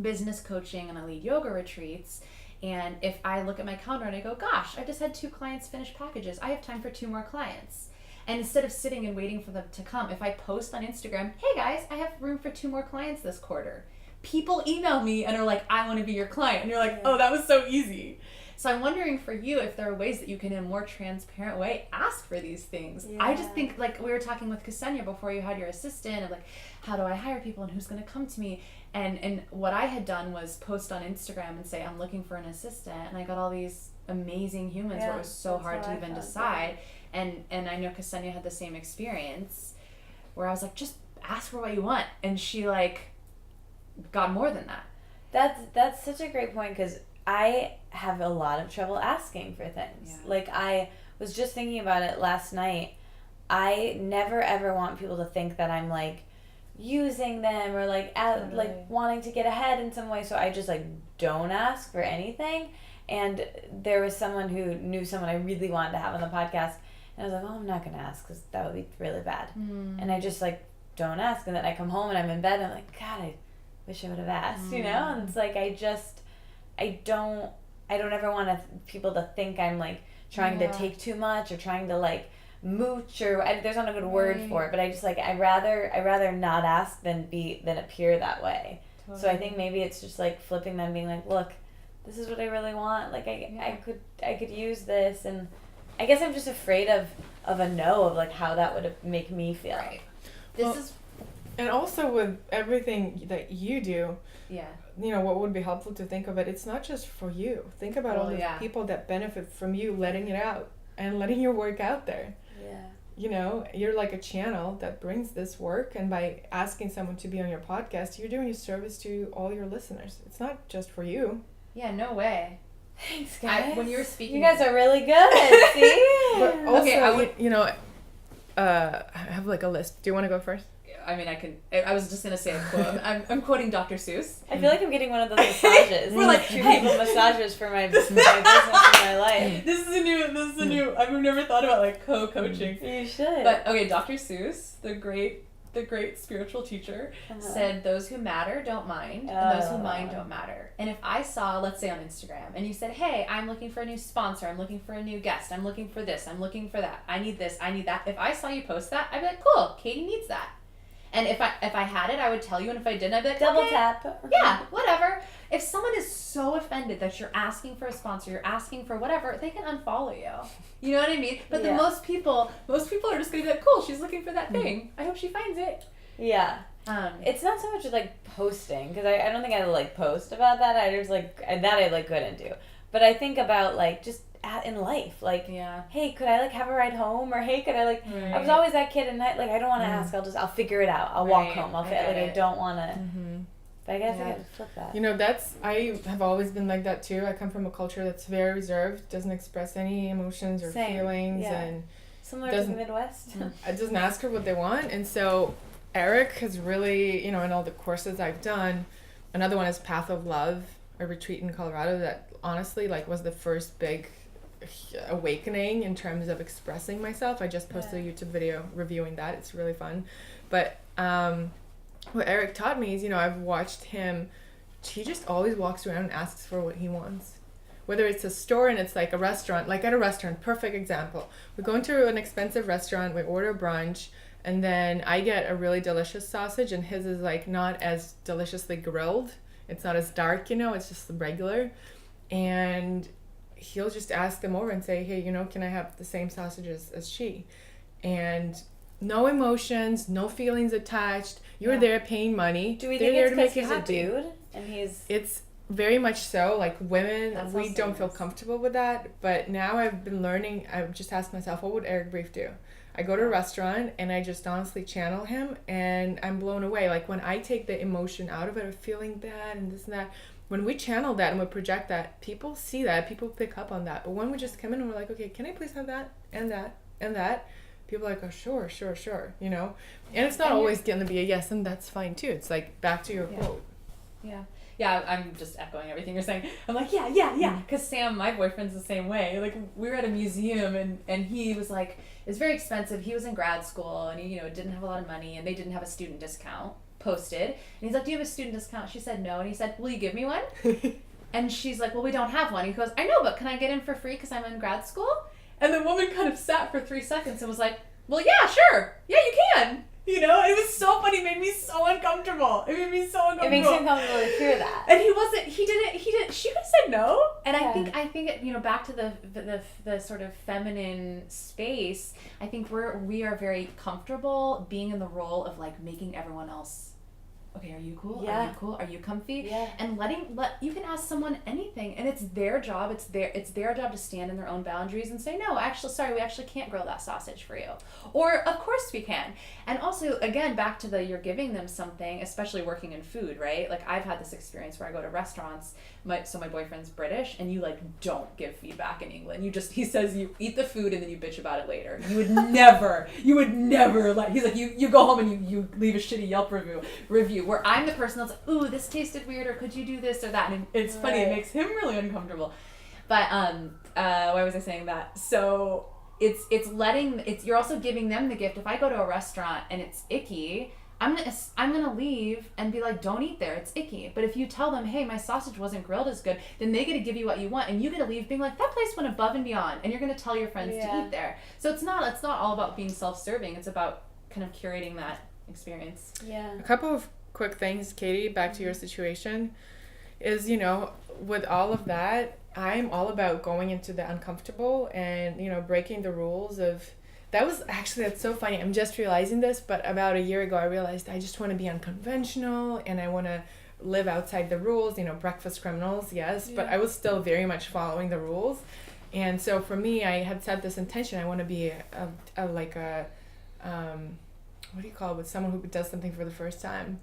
business coaching and I lead yoga retreats. And if I look at my calendar and I go, gosh, I just had 2 clients finish packages, I have time for 2 more clients. And instead of sitting and waiting for them to come, if I post on Instagram, hey guys, I have room for 2 more clients this quarter, people email me and are like, I want to be your client. And you're like, oh, that was so easy. So I'm wondering for you if there are ways that you can, in a more transparent way, ask for these things. Yeah. I just think, like, we were talking with Ksenia before you had your assistant, of like, how do I hire people and who's going to come to me? And what I had done was post on Instagram and say, I'm looking for an assistant. And I got all these amazing humans where it was so hard to even decide. And I know Ksenia had the same experience where I was like, just ask for what you want. And she, like, got more than that. That's such a great point, because I have a lot of trouble asking for things. Yeah. Like, I was just thinking about it last night. I never ever want people to think that I'm like using them or like like wanting to get ahead in some way. So I just like don't ask for anything. And there was someone who knew someone I really wanted to have on the podcast, and I was like, oh, I'm not gonna ask because that would be really bad. And I just like don't ask. And then I come home and I'm in bed and I'm like, God, I wish I would have asked. You know? And it's like I don't ever want people to think I'm like trying to take too much or trying to like mooch or there's not a good word for it, but I just like I rather not ask than appear that way. Totally. So I think maybe it's just like flipping them, being like, look, this is what I really want. Like I could use this, and I guess I'm just afraid of a no, of like how that would make me feel. Right. And also with everything that you do, what would be helpful to think of it, it's not just for you. Think about all the people that benefit from you letting it out and letting your work out there. Yeah. You're like a channel that brings this work, and by asking someone to be on your podcast, you're doing a service to all your listeners. It's not just for you. Yeah, no way. Thanks, guys. When you were speaking, you guys are really good. See? But also, I have like a list. Do you want to go first? I mean, I was just going to say a quote. I'm quoting Dr. Seuss. I feel like I'm getting one of those massages. We're like, two people massages for my business and my life. This is a new, I've never thought about like co-coaching. You should. But okay, Dr. Seuss, the great spiritual teacher, said those who matter don't mind, and those who mind don't matter. And if I saw, let's say on Instagram, and you said, hey, I'm looking for a new sponsor, I'm looking for a new guest, I'm looking for this, I'm looking for that, I need this, I need that. If I saw you post that, I'd be like, cool, Katie needs that. And if I had it, I would tell you, and if I didn't, I'd be like, double okay, tap. Yeah, whatever. If someone is so offended that you're asking for a sponsor, you're asking for whatever, they can unfollow you. You know what I mean? But then most people are just gonna be like, cool, she's looking for that thing. I hope she finds it. Yeah. It's not so much like posting, because I don't think I like post about that. I just like that I like couldn't do. But I think about like just in life, like, hey, could I like have a ride home, or hey, could I like I was always that kid, and like I don't want to ask, I'll figure it out, I'll walk home, I don't want to but I guess I gotta flip that. I have always been like that too. I come from a culture that's very reserved, doesn't express any emotions or feelings, and similar to the Midwest. It doesn't ask her what they want. And so Eric has really, in all the courses I've done, another one is Path of Love, a retreat in Colorado that honestly like was the first big awakening in terms of expressing myself. I just posted a YouTube video reviewing that. It's really fun. But what Eric taught me is, I've watched him, he just always walks around and asks for what he wants. Whether it's a store and it's like a restaurant, like at a restaurant, perfect example. We go into an expensive restaurant, we order brunch, and then I get a really delicious sausage, and his is like not as deliciously grilled. It's not as dark, it's just regular. And he'll just ask them over and say, hey, can I have the same sausages as she? And no emotions, no feelings attached. You're there paying money. Do we They're think there it's to because make he's you a happy. dude and he's... It's very much so. Like women, That's we also don't feel nice. comfortable with that. But now I've been learning, I've just asked myself, what would Eric Brief do? I go to a restaurant and I just honestly channel him, and I'm blown away. Like when I take the emotion out of it of feeling bad and this and that, when we channel that and we project that, people see that, people pick up on that. But when we just come in and we're like, okay, can I please have that and that and that? People are like, oh, sure. And it's not always going to be a yes, and that's fine too. It's like back to your quote. Yeah, I'm just echoing everything you're saying. I'm like, yeah. Because Sam, my boyfriend's the same way. Like, we were at a museum, and he was like, it's very expensive. He was in grad school, and he, didn't have a lot of money, and they didn't have a student discount posted. And he's like, do you have a student discount? She said no. And he said, will you give me one? And she's like, well, we don't have one. He goes, I know, but can I get in for free because I'm in grad school? And the woman kind of sat for 3 seconds and was like, well, yeah, sure. Yeah, you can. It was so funny. It made me so uncomfortable. It made me so uncomfortable. It makes you uncomfortable to hear that. And he didn't, she could have said no. And Yeah. I think, back to the sort of feminine space, I think we are very comfortable being in the role of like making everyone else, okay, are you cool? Yeah. Are you cool? Are you comfy? Yeah. And you can ask someone anything, and it's their job. It's their job to stand in their own boundaries and say, no, actually, sorry, we actually can't grill that sausage for you. Or, of course we can. And also, again, back to you're giving them something, especially working in food, right? Like, I've had this experience where I go to restaurants, my boyfriend's British, and you, like, don't give feedback in England. He says you eat the food and then you bitch about it later. You would never, he's like, you go home and you leave a shitty Yelp review, where I'm the person that's like, ooh, this tasted weird, or could you do this or that? And it's funny, it makes him really uncomfortable. But, why was I saying that? So, you're also giving them the gift. If I go to a restaurant and it's icky, I'm gonna leave and be like, don't eat there, it's icky. But if you tell them, hey, my sausage wasn't grilled as good, then they get to give you what you want, and you get to leave being like, that place went above and beyond, and you're gonna tell your friends to eat there. So it's not all about being self-serving. It's about kind of curating that experience. Yeah. A couple of quick things, Katie, back to your situation, is, with all of that, I'm all about going into the uncomfortable and, breaking the rules of... That's so funny. I'm just realizing this, but about a year ago, I realized I just want to be unconventional and I want to live outside the rules, breakfast criminals, yes, but I was still very much following the rules. And so for me, I had set this intention. I want to be what do you call it, with someone who does something for the first time?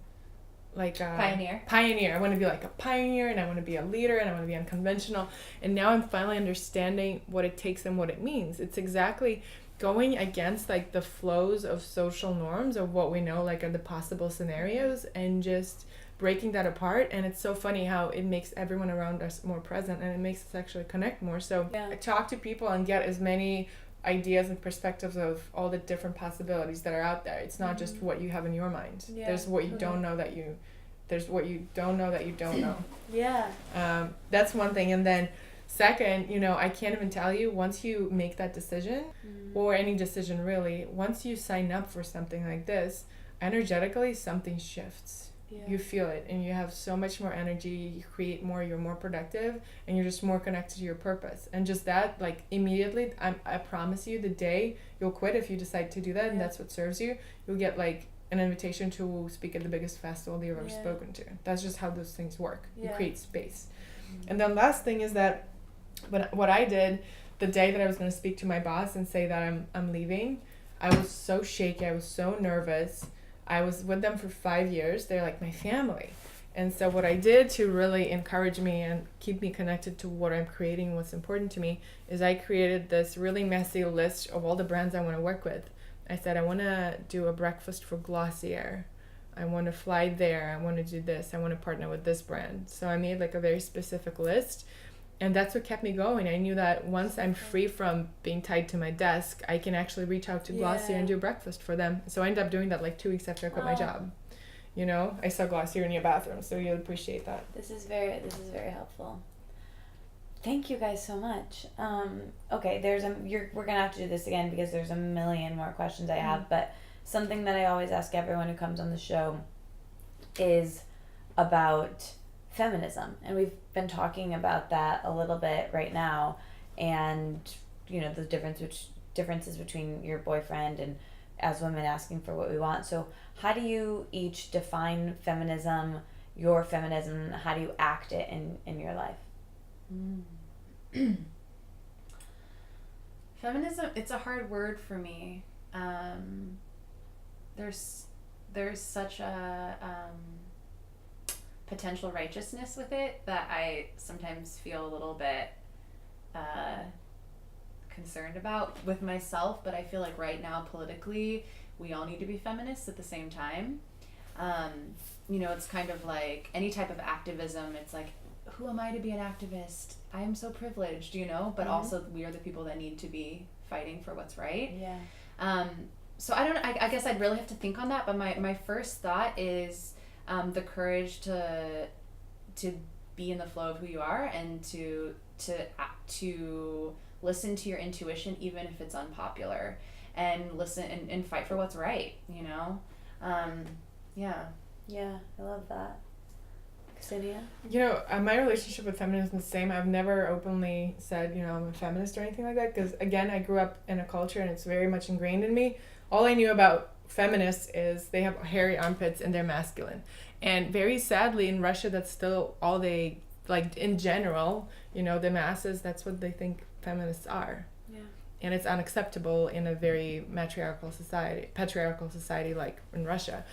Like a pioneer. I want to be like a pioneer, and I want to be a leader, and I want to be unconventional. And now I'm finally understanding what it takes and what it means. It's exactly going against like the flows of social norms of what we know like are the possible scenarios, and just breaking that apart. And it's so funny how it makes everyone around us more present, and it makes us actually connect more. So I talk to people and get as many ideas and perspectives of all the different possibilities that are out there. It's not just what you have in your mind. There's what you don't know that you don't know. That's one thing. And then second, I can't even tell you, once you make that decision, or any decision really, once you sign up for something like this, energetically something shifts. You feel it, and you have so much more energy, you create more, you're more productive, and you're just more connected to your purpose. And just that, like, immediately, I promise you, the day you'll quit, if you decide to do that, and that's what serves you, you'll get like an invitation to speak at the biggest festival you've ever spoken to. That's just how those things work. You create space. And then last thing is that what I did the day that I was going to speak to my boss and say that I'm leaving, I was so shaky, I was so nervous. I was with them for 5 years. They're like my family. And so what I did to really encourage me and keep me connected to what I'm creating, what's important to me, is I created this really messy list of all the brands I want to work with. I said, I want to do a breakfast for Glossier. I want to fly there. I want to do this. I want to partner with this brand. So I made like a very specific list. And that's what kept me going. I knew that once I'm free from being tied to my desk, I can actually reach out to Glossier and do breakfast for them. So I ended up doing that like 2 weeks after I quit my job. you know, I saw glass here in your bathroom, so you'll appreciate that. This is very helpful. Thank you guys so much. Okay, we're gonna have to do this again because there's a million more questions I have, but something that I always ask everyone who comes on the show is about feminism, and we've been talking about that a little bit right now, and you know the differences between your boyfriend and as women asking for what we want. So how do you each define feminism, your feminism? How do you act it in your life? Feminism, it's a hard word for me. There's such a potential righteousness with it that I sometimes feel a little bit concerned about with myself, but I feel like right now politically we all need to be feminists at the same time. You know, it's kind of like any type of activism, it's like, who am I to be an activist? I am so privileged, you know, but also we are the people that need to be fighting for what's right. Yeah. So I guess I'd really have to think on that, but my first thought is the courage to be in the flow of who you are and to listen to your intuition even if it's unpopular, and listen and fight for what's right, you know. Yeah, I love that. Ksenia? You know, my relationship with feminism is the same. I've never openly said, you know, I'm a feminist or anything like that, because again, I grew up in a culture and it's very much ingrained in me. All I knew about feminists is they have hairy armpits and they're masculine. And very sadly in Russia, that's still all they, like in general, you know, the masses, that's what they think feminists are. Yeah. And it's unacceptable in a very patriarchal society like in Russia.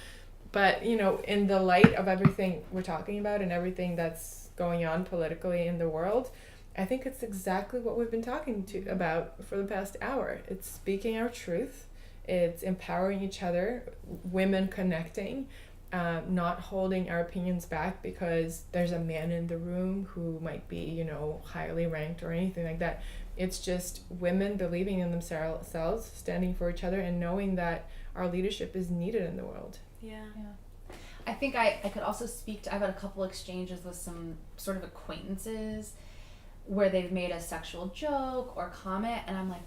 But, you know, in the light of everything we're talking about and everything that's going on politically in the world, I think it's exactly what we've been talking about for the past hour. It's speaking our truth. It's empowering each other, women connecting, not holding our opinions back because there's a man in the room who might be, you know, highly ranked or anything like that. It's just women believing in themselves, standing for each other, and knowing that our leadership is needed in the world. Yeah. I think I could also speak to, I've had a couple exchanges with some sort of acquaintances where they've made a sexual joke or comment, and I'm like,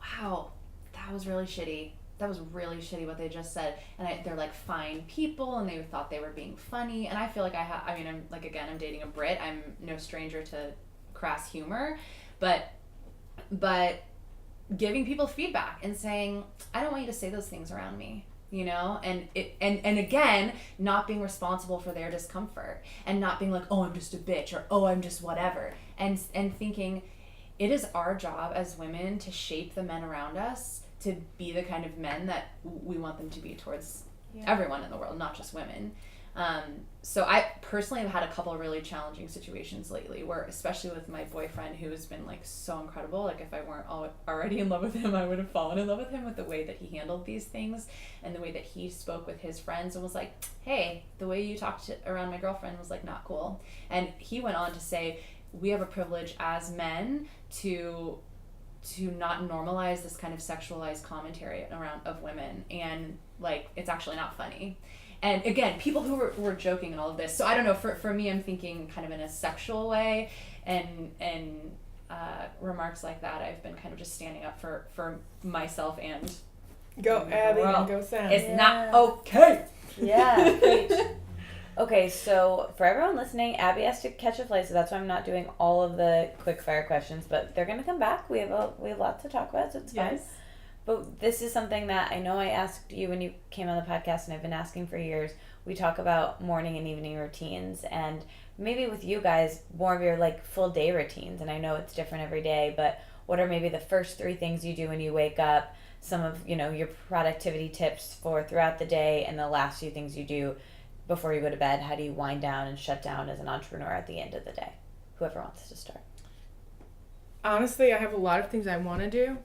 wow, that was really shitty. That was really shitty what they just said. And they're like fine people, and they thought they were being funny. And I feel like I'm like, again, I'm dating a Brit. I'm no stranger to crass humor, but giving people feedback and saying, I don't want you to say those things around me. You know, and again, not being responsible for their discomfort, and not being like, oh, I'm just a bitch, or oh, I'm just whatever, and thinking it is our job as women to shape the men around us to be the kind of men that we want them to be towards everyone in the world, not just women. So I personally have had a couple of really challenging situations lately where, especially with my boyfriend, who has been like so incredible, like if I weren't already in love with him, I would have fallen in love with him with the way that he handled these things and the way that he spoke with his friends and was like, hey, the way you talked around my girlfriend was like not cool. And he went on to say, we have a privilege as men to not normalize this kind of sexualized commentary of women, and like it's actually not funny. And again, people who were joking and all of this. So I don't know, for me, I'm thinking kind of in a sexual way, and remarks like that, I've been kind of just standing up for myself and go Abby and go Sam. It's not okay. Yeah. Preach. Okay, so for everyone listening, Abby has to catch a flight, so that's why I'm not doing all of the quick fire questions, but they're gonna come back. We have lots to talk about, so it's fine. But this is something that I know I asked you when you came on the podcast, and I've been asking for years. We talk about morning and evening routines, and maybe with you guys, more of your like full day routines. And I know it's different every day, but what are maybe the first 3 things you do when you wake up? Some of, you know, your productivity tips for throughout the day, and the last few things you do before you go to bed. How do you wind down and shut down as an entrepreneur at the end of the day? Whoever wants to start. Honestly, I have a lot of things I want to do,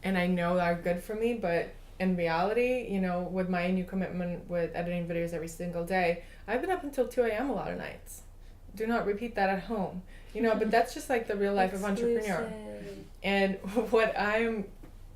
and I know are good for me, but in reality, you know, with my new commitment with editing videos every single day, I've been up until 2 a.m. a lot of nights. Do not repeat that at home. You know, but that's just like the real life of entrepreneur. And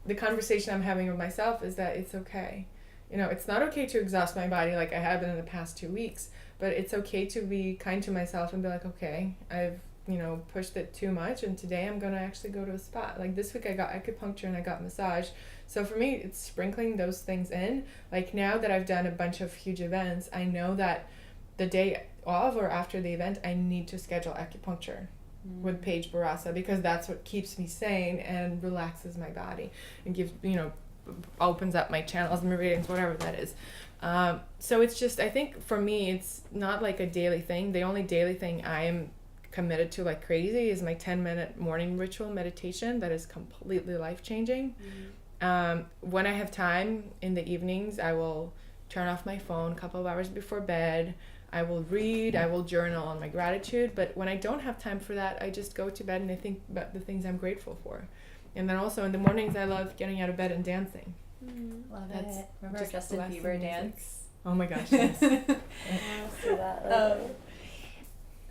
the conversation I'm having with myself is that it's okay. You know, it's not okay to exhaust my body like I have been in the past 2 weeks, but it's okay to be kind to myself and be like, okay, I've, you know, pushed it too much, and today I'm going to actually go to a spa. Like this week I got acupuncture and I got massage. So for me, it's sprinkling those things in. Like now that I've done a bunch of huge events, I know that the day of or after the event, I need to schedule acupuncture with Paige Barasa, because that's what keeps me sane and relaxes my body and gives, you know, opens up my channels, meridians, whatever that is. So it's just, I think for me, it's not like a daily thing. The only daily thing I am committed to like crazy is my 10-minute morning ritual meditation that is completely life-changing. When I have time in the evenings, I will turn off my phone a couple of hours before bed. I will read, I will journal on my gratitude, but when I don't have time for that, I just go to bed and I think about the things I'm grateful for. And then also in the mornings, I love getting out of bed and dancing. Love That's it. Remember just Justin blessing Bieber music. dance? Oh my gosh, yes.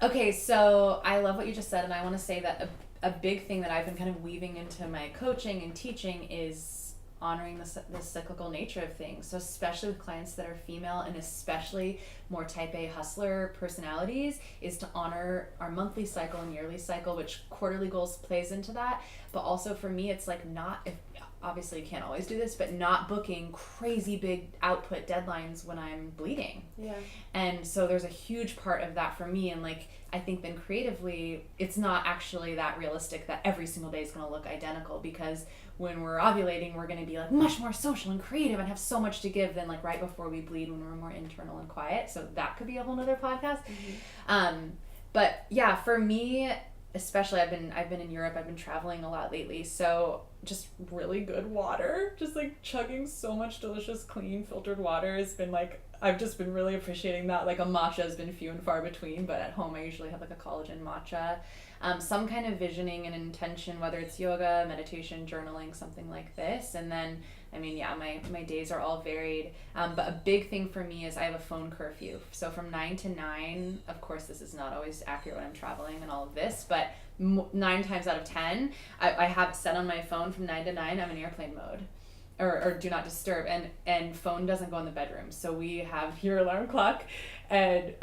Okay, so I love what you just said, and I want to say that a big thing that I've been kind of weaving into my coaching and teaching is honoring the cyclical nature of things. So especially with clients that are female, and especially more type A hustler personalities, is to honor our monthly cycle and yearly cycle, which quarterly goals plays into that. But also for me, it's like obviously you can't always do this, but not booking crazy big output deadlines when I'm bleeding. Yeah. And so there's a huge part of that for me. And like, I think then creatively, it's not actually that realistic that every single day is going to look identical, because when we're ovulating, we're going to be like much more social and creative and have so much to give than like right before we bleed when we're more internal and quiet. So that could be a whole nother podcast. But yeah, for me, especially I've been in Europe, I've been traveling a lot lately. So just really good water, just like chugging so much delicious, clean, filtered water has been like, I've just been really appreciating that. Like a matcha has been few and far between, but at home I usually have like a collagen matcha. Some kind of visioning and intention, whether it's yoga, meditation, journaling, something like this. And then, I mean, yeah, my days are all varied. But a big thing for me is I have a phone curfew. So from 9 to 9, of course, this is not always accurate when I'm traveling and all of this, but 9 times out of 10, I have set on my phone from 9 to 9, I'm in airplane mode. Or do not disturb, and phone doesn't go in the bedroom. So we have your alarm clock, and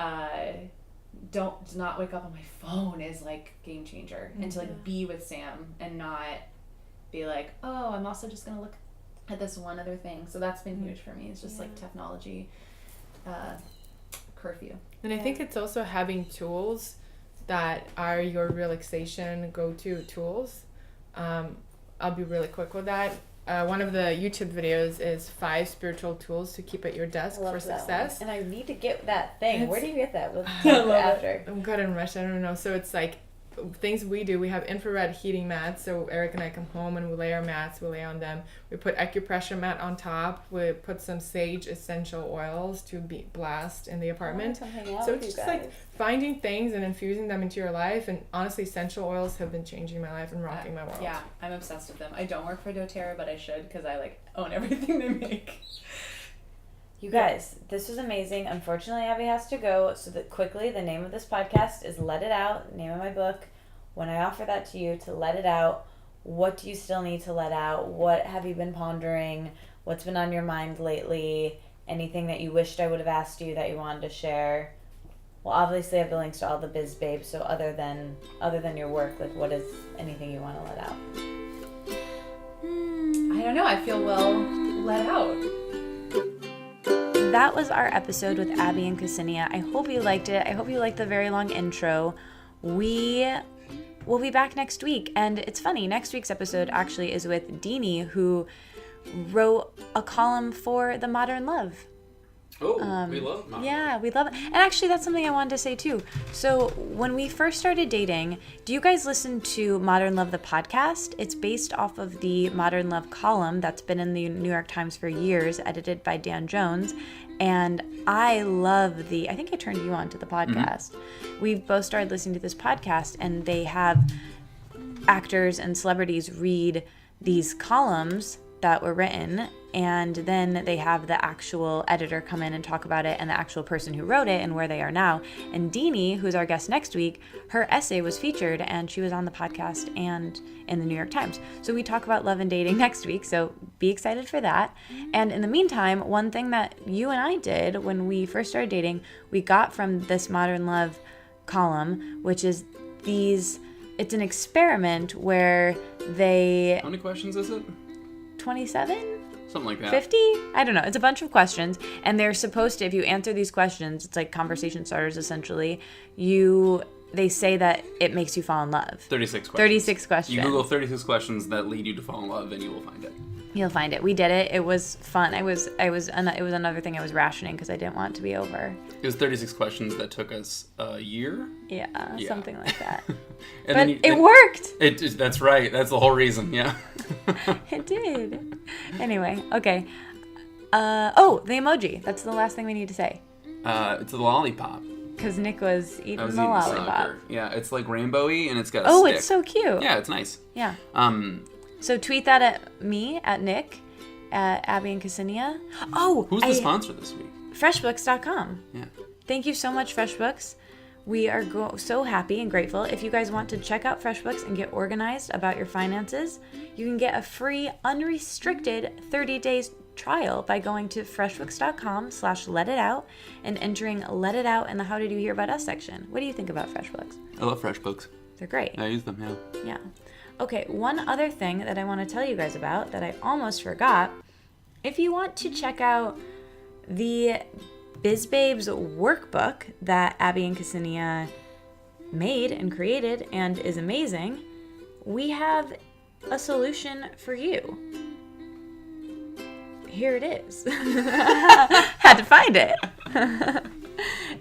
do not wake up on my phone is like game changer. And to like be with Sam and not be like, oh, I'm also just gonna look at this one other thing. So that's been huge for me. It's just like technology curfew. And I think it's also having tools that are your relaxation go-to tools. I'll be really quick with that. One of the YouTube videos is 5 spiritual tools to keep at your desk for success. And I need to get that thing. Where do you get that? We'll I talk love after. it. I'm good and rushed. I don't know. So it's like things we do. We have infrared heating mats. So Eric and I come home and we lay our mats. We lay on them. We put acupressure mat on top. We put some sage essential oils to be blast in the apartment. So it's just like finding things and infusing them into your life. And honestly, essential oils have been changing my life and rocking my world. Yeah, I'm obsessed with them. I don't work for doTERRA, but I should, because I like own everything they make. You guys, this was amazing. Unfortunately, Abby has to go. So that quickly, the name of this podcast is Let It Out, name of my book. When I offer that to you to let it out, what do you still need to let out? What have you been pondering? What's been on your mind lately? Anything that you wished I would have asked you that you wanted to share? Well, obviously I have the links to all the biz babes. So other than your work, like what is anything you want to let out? I don't know. I feel well let out. That was our episode with Abbi and Ksenia. I hope you liked it. I hope you liked the very long intro. We will be back next week. And it's funny, next week's episode actually is with Deanie, who wrote a column for The Modern Love. Oh, we love Modern Love. Yeah, we love it. And actually, that's something I wanted to say too. So when we first started dating, do you guys listen to Modern Love, the podcast? It's based off of the Modern Love column that's been in the New York Times for years, edited by Dan Jones. And I love I think I turned you on to the podcast. Mm-hmm. We both started listening to this podcast, and they have actors and celebrities read these columns that were written, and then they have the actual editor come in and talk about it and the actual person who wrote it and where they are now. And Deanie, who's our guest next week, her essay was featured and she was on the podcast and in the New York Times. So we talk about love and dating next week, so be excited for that. And in the meantime, one thing that you and I did when we first started dating, we got from this Modern Love column, which is it's an experiment where they... How many questions is it? 27? Something like that. 50? I don't know. It's a bunch of questions, and they're supposed to, if you answer these questions, it's like conversation starters essentially, they say that it makes you fall in love. 36 questions. 36 questions. You Google 36 questions that lead you to fall in love, and you will find it. You'll find it. We did it. It was fun. It was another thing I was rationing because I didn't want it to be over. It was 36 questions that took us a year. Yeah. Something like that. And but it worked. That's right. That's the whole reason. Yeah. It did. Anyway, okay. The emoji. That's the last thing we need to say. It's a lollipop. Because Nick was eating I was the eating lollipop. sucker. Yeah, it's like rainbowy and it's got a stick. It's so cute. Yeah, it's nice. Yeah. So tweet that at me, at Nick, at Abbi and Ksenia. Who's the sponsor this week? Freshbooks.com. Yeah. Thank you so much, FreshBooks. We are so happy and grateful. If you guys want to check out FreshBooks and get organized about your finances, you can get a free, unrestricted 30 days trial by going to freshbooks.com/letitout and entering Let It Out in the How Did You Hear About Us section. What do you think about FreshBooks? I love FreshBooks. They're great. I use them, yeah. Yeah. Okay, one other thing that I want to tell you guys about that I almost forgot. If you want to check out the BizBabes workbook that Abbi and Ksenia made and created and is amazing, we have a solution for you. Here it is. Had to find it.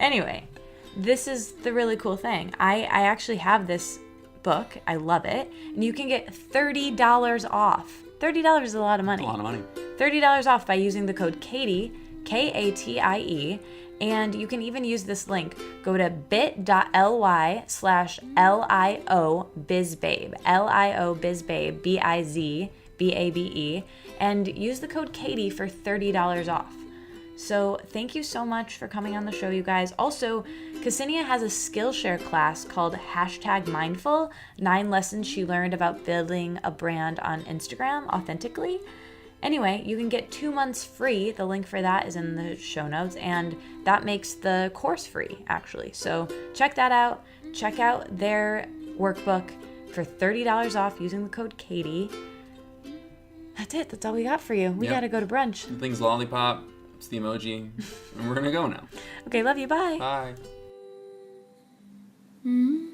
Anyway, this is the really cool thing. I actually have this book. I love it. And you can get $30 off. $30 is a lot of money. A lot of money. $30 off by using the code Katie, Katie, and you can even use this link. Go to bit.ly/LIO BizBabe, LIO BizBabe, BIZBABE, and use the code Katie for $30 off. So thank you so much for coming on the show, you guys. Also, Ksenia has a Skillshare class called #Mindful, 9 lessons she learned about building a brand on Instagram authentically. Anyway, you can get 2 months free. The link for that is in the show notes, and that makes the course free, actually. So check that out. Check out their workbook for $30 off using the code Katie. That's it. That's all we got for you. We got to go to brunch. The thing's lollipop. It's the emoji. And we're going to go now. Okay, love you. Bye. Bye. Mm-hmm.